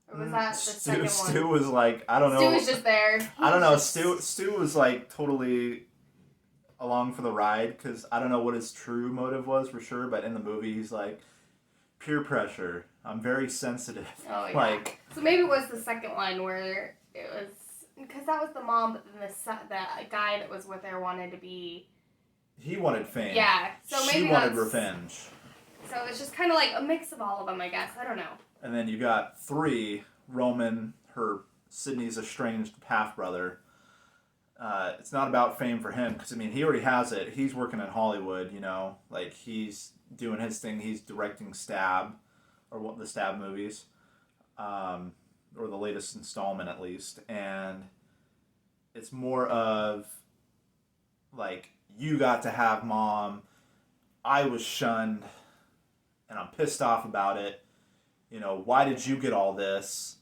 Or was that the second one? Stu was like, I don't know. Stu was just there. I don't know. Stu was like totally along for the ride, because I don't know what his true motive was for sure, but in the movie he's like, peer pressure. I'm very sensitive. Oh yeah. Like, so maybe it was the second one where it was, because that was the mom, but then the guy that was with her wanted to be. He wanted fame. Yeah. So maybe she wanted revenge. So it's just kind of like a mix of all of them, I guess. I don't know. And then you got 3, Roman, Sydney's estranged half-brother. It's not about fame for him, because, I mean, he already has it. He's working in Hollywood, you know. Like, he's doing his thing. He's directing Stab, or the Stab movies, or the latest installment, at least. And it's more of, like, you got to have mom. I was shunned, and I'm pissed off about it. You know, why did you get all this?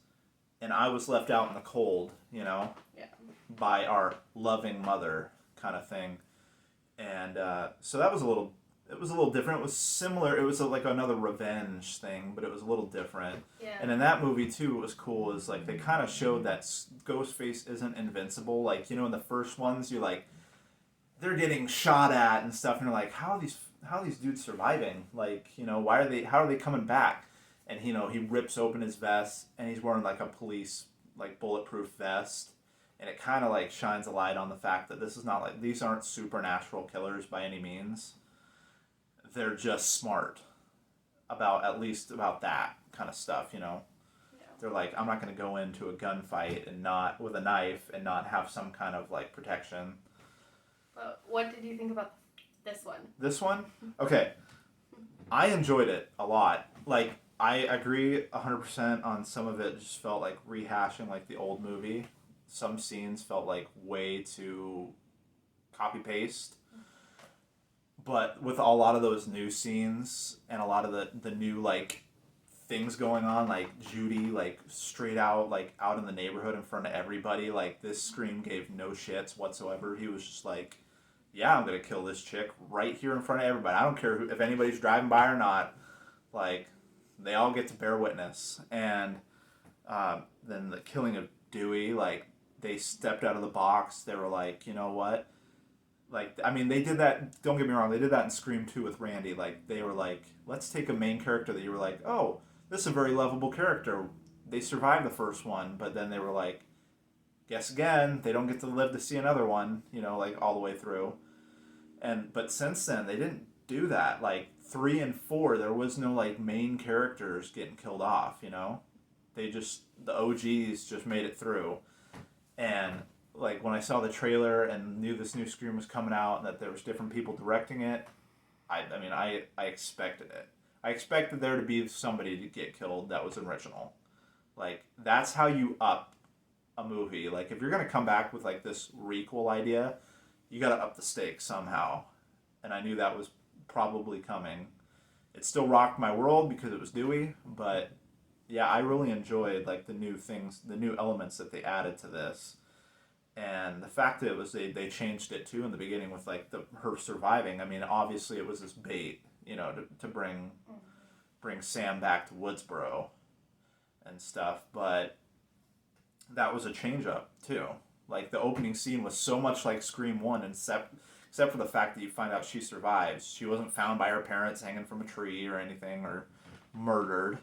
And I was left out in the cold, you know? Yeah. By our loving mother, kind of thing. And so that was a little different. It was similar. It was like another revenge thing, but it was a little different. Yeah. And in that movie too, what was cool is like they kind of showed that Ghostface isn't invincible. Like, you know, in the first ones, you're like, they're getting shot at and stuff, and you're like, how are these dudes surviving? Like, you know, how are they coming back? And, you know, he rips open his vest, and he's wearing like a police, like, bulletproof vest. And it kind of like shines a light on the fact that this is not like, these aren't supernatural killers by any means. They're just smart at least about that kind of stuff, you know. Yeah. They're like, I'm not going to go into a gunfight and not with a knife and not have some kind of like protection. But what did you think about this one? This one? Okay. I enjoyed it a lot. Like, I agree 100% on some of it. Just felt like rehashing like the old movie. Some scenes felt like way too copy paste. But with a lot of those new scenes and a lot of the new like things going on, like Judy like straight out like out in the neighborhood in front of everybody, like this Scream gave no shits whatsoever. He was just like, yeah, I'm gonna kill this chick right here in front of everybody. I don't care if anybody's driving by or not. Like, they all get to bear witness. And then the killing of Dewey, like, they stepped out of the box. They were like, you know what? Like, I mean, they did that, don't get me wrong, they did that in Scream 2 with Randy. Like, they were like, let's take a main character that you were like, oh, this is a very lovable character. They survived the first one, but then they were like, guess again, they don't get to live to see another one, you know, like, all the way through. But since then, they didn't do that. Like, 3 and 4, there was no, like, main characters getting killed off, you know? The OGs just made it through. And like when I saw the trailer and knew this new Scream was coming out and that there was different people directing it, I mean I expected it. I expected there to be somebody to get killed that was original. Like, that's how you up a movie. Like, if you're gonna come back with like this requel idea, you gotta up the stakes somehow. And I knew that was probably coming. It still rocked my world because it was Dewey, but yeah, I really enjoyed like the new things, the new elements that they added to this. And the fact that it was they changed it too in the beginning with like her surviving. I mean, obviously it was this bait, you know, to bring Sam back to Woodsboro and stuff, but that was a change up too. Like, the opening scene was so much like Scream 1, except for the fact that you find out she survives. She wasn't found by her parents hanging from a tree or anything, or murdered.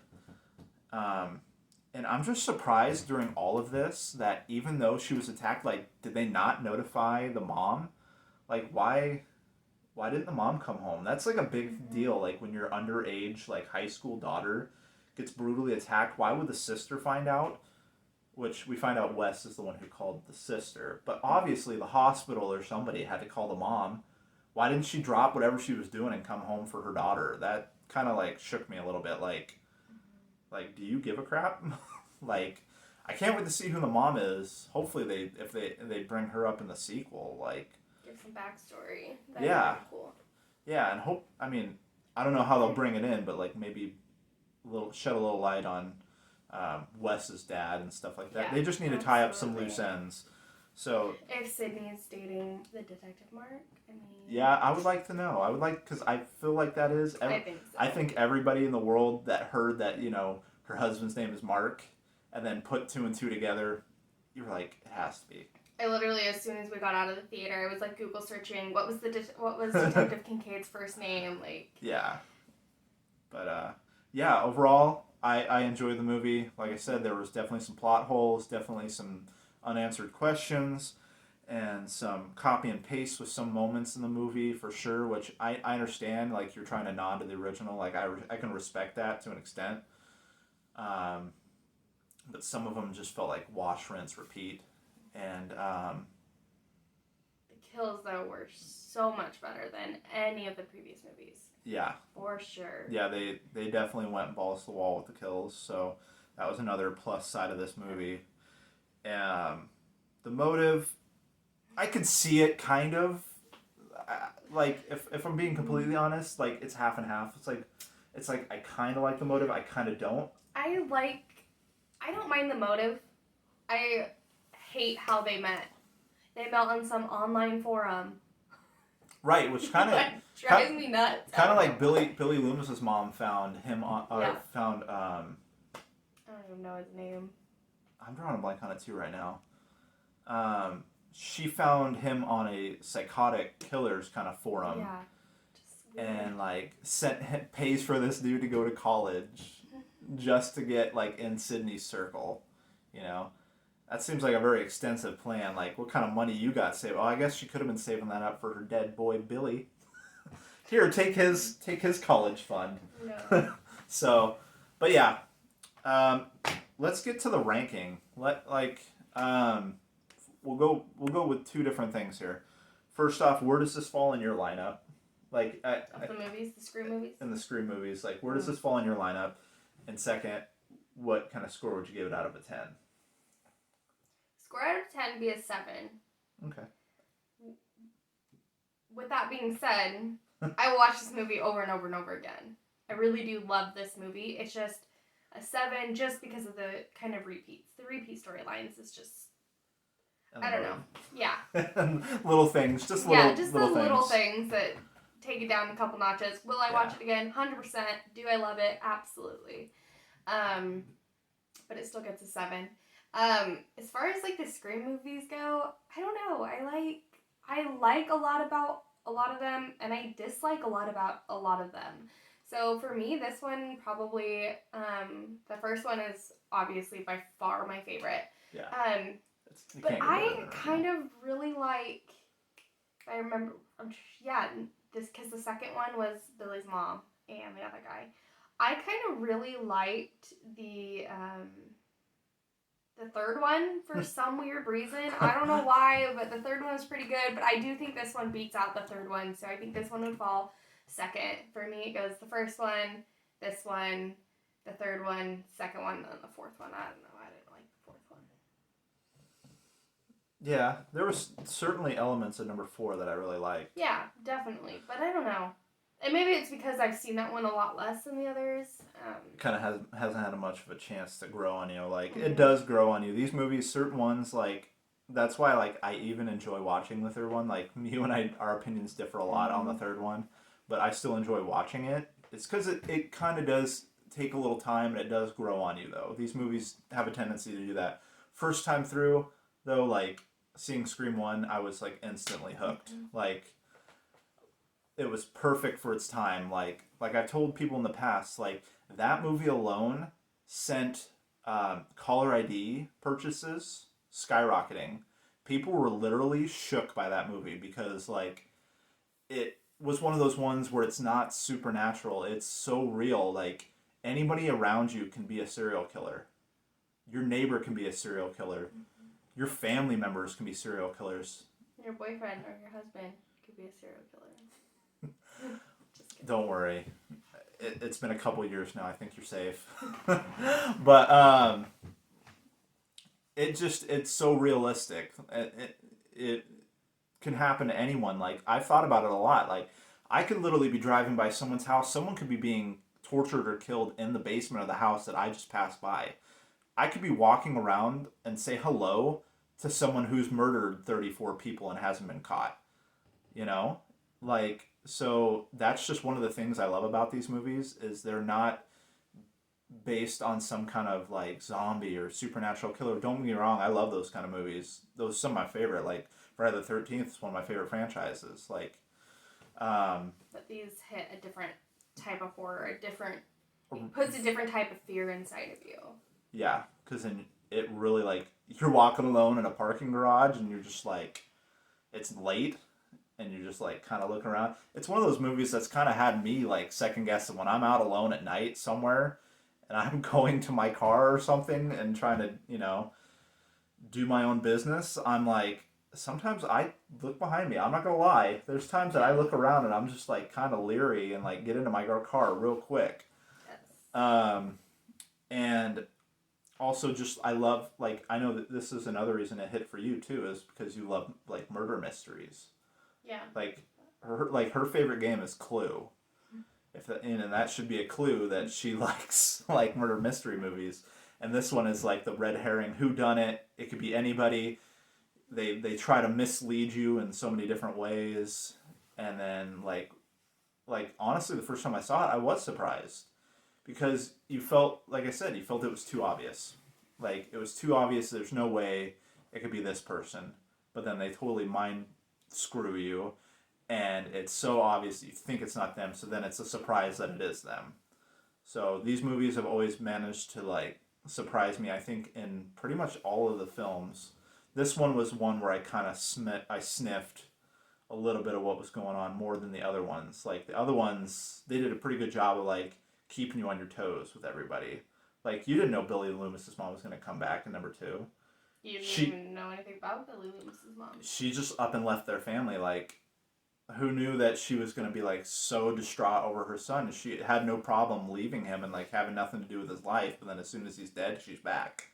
And I'm just surprised during all of this that even though she was attacked, like, did they not notify the mom? Like, why didn't the mom come home? That's like a big deal. Like, when your underage, like, high school daughter gets brutally attacked, why would the sister find out? Which we find out Wes is the one who called the sister. But obviously the hospital or somebody had to call the mom. Why didn't she drop whatever she was doing and come home for her daughter? That kind of like shook me a little bit. Like, do you give a crap? Like, I can't wait to see who the mom is. Hopefully if they bring her up in the sequel, like, Give some backstory. That'd yeah, be cool. Yeah, and I mean, I don't know how they'll bring it in, but like maybe shed a little light on Wes's dad and stuff like that. Yeah, they just need to tie up some loose ends. So if Sydney is dating the detective Mark, I mean, yeah, I would like to know. Because I feel like that is. I think so. I think everybody in the world that heard that, you know, her husband's name is Mark, and then put 2 and 2 together, you were like, it has to be. I literally, as soon as we got out of the theater, I was like Google searching what was Detective Kincaid's first name, like. Yeah, but yeah, overall, I enjoyed the movie. Like I said, there was definitely some plot holes, definitely some unanswered questions, and some copy and paste with some moments in the movie for sure, which I understand. Like, you're trying to nod to the original. Like, I can respect that to an extent. But some of them just felt like wash, rinse, repeat. And the kills, though, were so much better than any of the previous movies. Yeah. For sure. Yeah, they definitely went balls to the wall with the kills, so that was another plus side of this movie. The motive, I could see it kind of. Like, if I'm being completely honest, like, it's half and half. It's like I kind of like the motive, I kind of don't. I don't mind the motive. I hate how they met. They met on some online forum. Right, which kind of drives me nuts. Kind of like Billy Loomis's mom found him on. Yeah. Found. I don't even know his name. I'm drawing a blank on it too right now. She found him on a psychotic killers kind of forum. Yeah. Just weird. And like pays for this dude to go to college just to get like in Sydney's circle, you know. That seems like a very extensive plan. Like, what kind of money you got saved? Well, I guess she could have been saving that up for her dead boy Billy. Here, take his college fund. No. So, but yeah, let's get to the ranking. We'll go with 2 different things here. First off, where does this fall in your lineup? Like, Of the movies, the Scream movies? in the Scream movies, like, where does this fall in your lineup? And second, what kind of score would you give it out of a 10? Score out of 10 be a 7. Okay. With that being said, I will watch this movie over and over and over again. I really do love this movie. It's just a 7 just because of the kind of repeats. The repeat storylines is just, I don't know. Yeah. Little things. Just little Yeah, just little those things. little things that take it down a couple notches. Will I watch it again? 100%. Do I love it? Absolutely. But it still gets a 7. As far as like the Scream movies go, I don't know. I like a lot about a lot of them, and I dislike a lot about a lot of them. So for me, this one probably, the first one is obviously by far my favorite. Yeah. But I kind of really like, I remember, this, because the second one was Billy's mom and the other guy. I kind of really liked the third one for some weird reason. I don't know why, but the third one was pretty good. But I do think this one beats out the third one, so I think this one would fall second. For me, it goes the first one, this one, the third one, second one, and then the fourth one. I don't know. I didn't like the fourth one. Yeah, there was certainly elements of number 4 that I really liked. Yeah, definitely. But I don't know. And maybe it's because I've seen that one a lot less than the others. Kind of hasn't had much of a chance to grow on you. Like, it does grow on you. These movies, certain ones, like, that's why, like, I even enjoy watching the third one. Like, you and I, our opinions differ a lot on the third one, but I still enjoy watching it. It's because it kind of does take a little time, and it does grow on you, though. These movies have a tendency to do that. First time through, though, like, seeing Scream 1, I was, like, instantly hooked. Like, it was perfect for its time. Like I've told people in the past, like, that movie alone sent caller ID purchases skyrocketing. People were literally shook by that movie because, like, it was one of those ones where it's not supernatural. It's so real. Like, anybody around you can be a serial killer. Your neighbor can be a serial killer. Your family members can be serial killers. Your boyfriend or your husband could be a serial killer. Don't worry. It's been a couple years now. I think you're safe. But it's so realistic. It can happen to anyone. Like, I've thought about it a lot. Like, I could literally be driving by someone's house. Someone could be being tortured or killed in the basement of the house that I just passed by. I could be walking around and say hello to someone who's murdered 34 people and hasn't been caught. You know? Like, so that's just one of the things I love about these movies is they're not based on some kind of, like, zombie or supernatural killer. Don't get me wrong, I love those kind of movies. Those are some of my favorite. Like, Friday the 13th is one of my favorite franchises. Like, but these hit a different type of horror, it puts a different type of fear inside of you. Yeah, because then it really, like, you're walking alone in a parking garage and you're just like, it's late and you're just, like, kind of looking around. It's one of those movies that's kind of had me, like, second guessing when I'm out alone at night somewhere and I'm going to my car or something and trying to, you know, do my own business. I'm like, sometimes I look behind me. I'm not going to lie. There's times that I look around and I'm just, like, kind of leery and, like, get into my car real quick. Yes. And also just, I love, like, I know that this is another reason it hit for you too, is because you love, like, murder mysteries. Yeah. Like, her favorite game is Clue. And that should be a clue that she likes, like, murder mystery movies. And this one is, like, the red herring whodunit. It could be anybody. They try to mislead you in so many different ways. And then, like honestly, the first time I saw it, I was surprised. Because you felt, like I said, you felt it was too obvious. Like, it was too obvious, there's no way it could be this person. But then they totally mind screw you. And it's so obvious that you think it's not them, so then it's a surprise that it is them. So these movies have always managed to, like, surprise me, I think, in pretty much all of the films. This one was one where I kind of sniffed a little bit of what was going on more than the other ones. Like, the other ones, they did a pretty good job of, like, keeping you on your toes with everybody. Like, you didn't know Billy Loomis's mom was going to come back in number 2. You didn't even know anything about Billy Loomis's mom. She just up and left their family, like, who knew that she was going to be like so distraught over her son? She had no problem leaving him and like having nothing to do with his life, but then as soon as he's dead, she's back.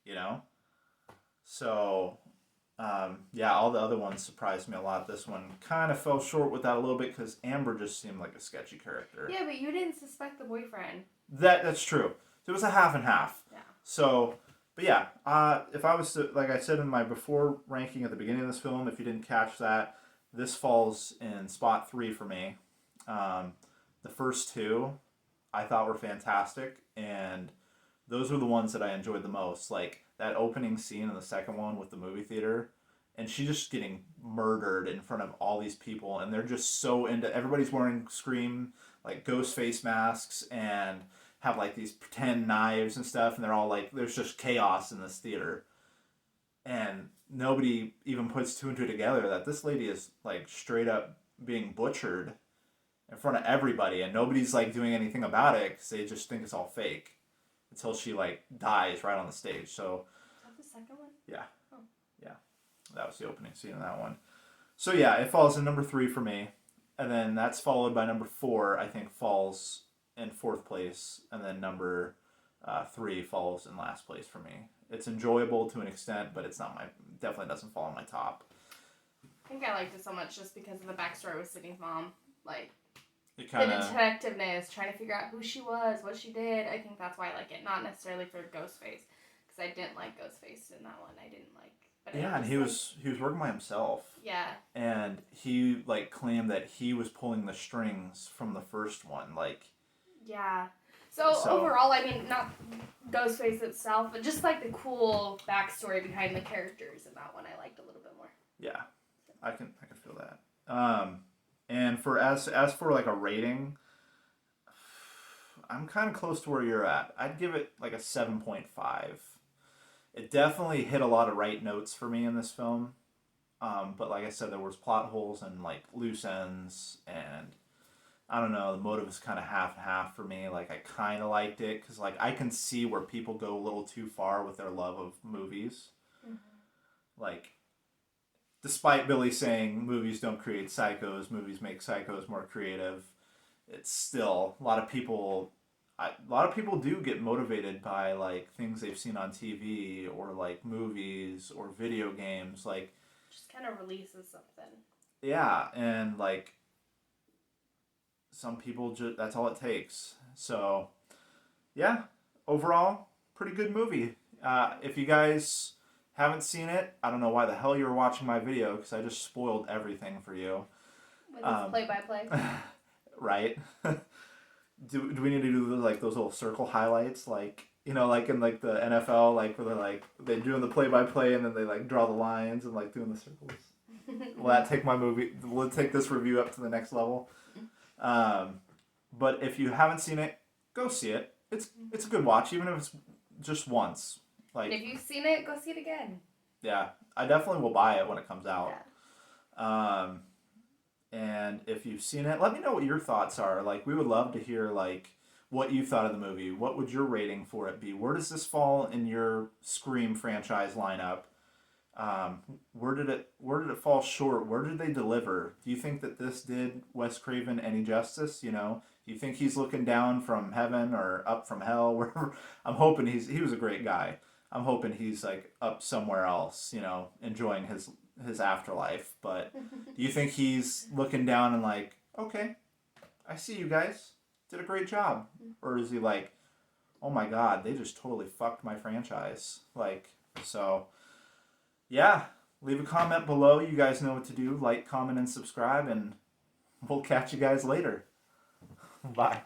You know? So, yeah, all the other ones surprised me a lot. This one kind of fell short with that a little bit because Amber just seemed like a sketchy character. Yeah, but you didn't suspect the boyfriend. That's true. It was a half and half. Yeah. So, but yeah, if I was to, like I said in my before ranking at the beginning of this film, if you didn't catch that, this falls in spot 3 for me. The first two I thought were fantastic, and those were the ones that I enjoyed the most. Like that opening scene in the second one with the movie theater, and she just getting murdered in front of all these people, and they're just so into. Everybody's wearing Scream like ghost face masks and have like these pretend knives and stuff, and they're all like, there's just chaos in this theater, and nobody even puts two and two together that this lady is like straight up being butchered in front of everybody, and nobody's like doing anything about it because they just think it's all fake until she like dies right on the stage. So is that the second one? Yeah. Oh. Yeah. That was the opening scene in that one. So yeah, it falls in number 3 for me. And then that's followed by number 4, I think falls in 4th place. And then number 3 falls in last place for me. It's enjoyable to an extent, but it's not definitely doesn't fall in my top. I think I liked it so much just because of the backstory with Sydney's mom. Like, It the kind of, detectiveness, trying to figure out who she was, what she did. I think that's why I like it. Not necessarily for Ghostface, because I didn't like Ghostface in that one. I didn't like. But yeah, and he was working by himself. Yeah. And he like claimed that he was pulling the strings from the first one, like. Yeah. So overall, I mean, not Ghostface itself, but just like the cool backstory behind the characters in that one, I liked a little bit more. Yeah, I can feel that. And for as for like a rating, I'm kind of close to where you're at. I'd give it like a 7.5. It definitely hit a lot of right notes for me in this film. But like I said, there was plot holes and like loose ends, and I don't know, the motive is kind of half and half for me. Like I kind of liked it because like I can see where people go a little too far with their love of movies. Mm-hmm. Like, despite Billy saying movies don't create psychos, movies make psychos more creative, it's still a lot of people do get motivated by like things they've seen on TV or like movies or video games, like just kind of releases something. Yeah, and like some people just that's all it takes. So yeah, overall pretty good movie. If you guys haven't seen it, I don't know why the hell you were watching my video because I just spoiled everything for you. With this play-by-play. Right. Do we need to do like those little circle highlights, like, you know, like in like the NFL, like where they're doing the play-by-play and then they like draw the lines and like doing the circles? Will that take will it take this review up to the next level? But if you haven't seen it, go see it. It's a good watch, even if it's just once. Like, and if you've seen it, go see it again. Yeah, I definitely will buy it when it comes out. Yeah. And if you've seen it, let me know what your thoughts are. Like, we would love to hear like what you thought of the movie. What would your rating for it be? Where does this fall in your Scream franchise lineup? Where did it fall short? Where did they deliver? Do you think that this did Wes Craven any justice? You know, do you think he's looking down from heaven or up from hell? Wherever. I'm hoping he was a great guy. I'm hoping he's like up somewhere else, you know, enjoying his afterlife. But do you think he's looking down and like, okay, I see you guys did a great job? Or is he like, oh my God, they just totally fucked my franchise? Like, so yeah, leave a comment below. You guys know what to do. Like, comment, and subscribe, and we'll catch you guys later. Bye.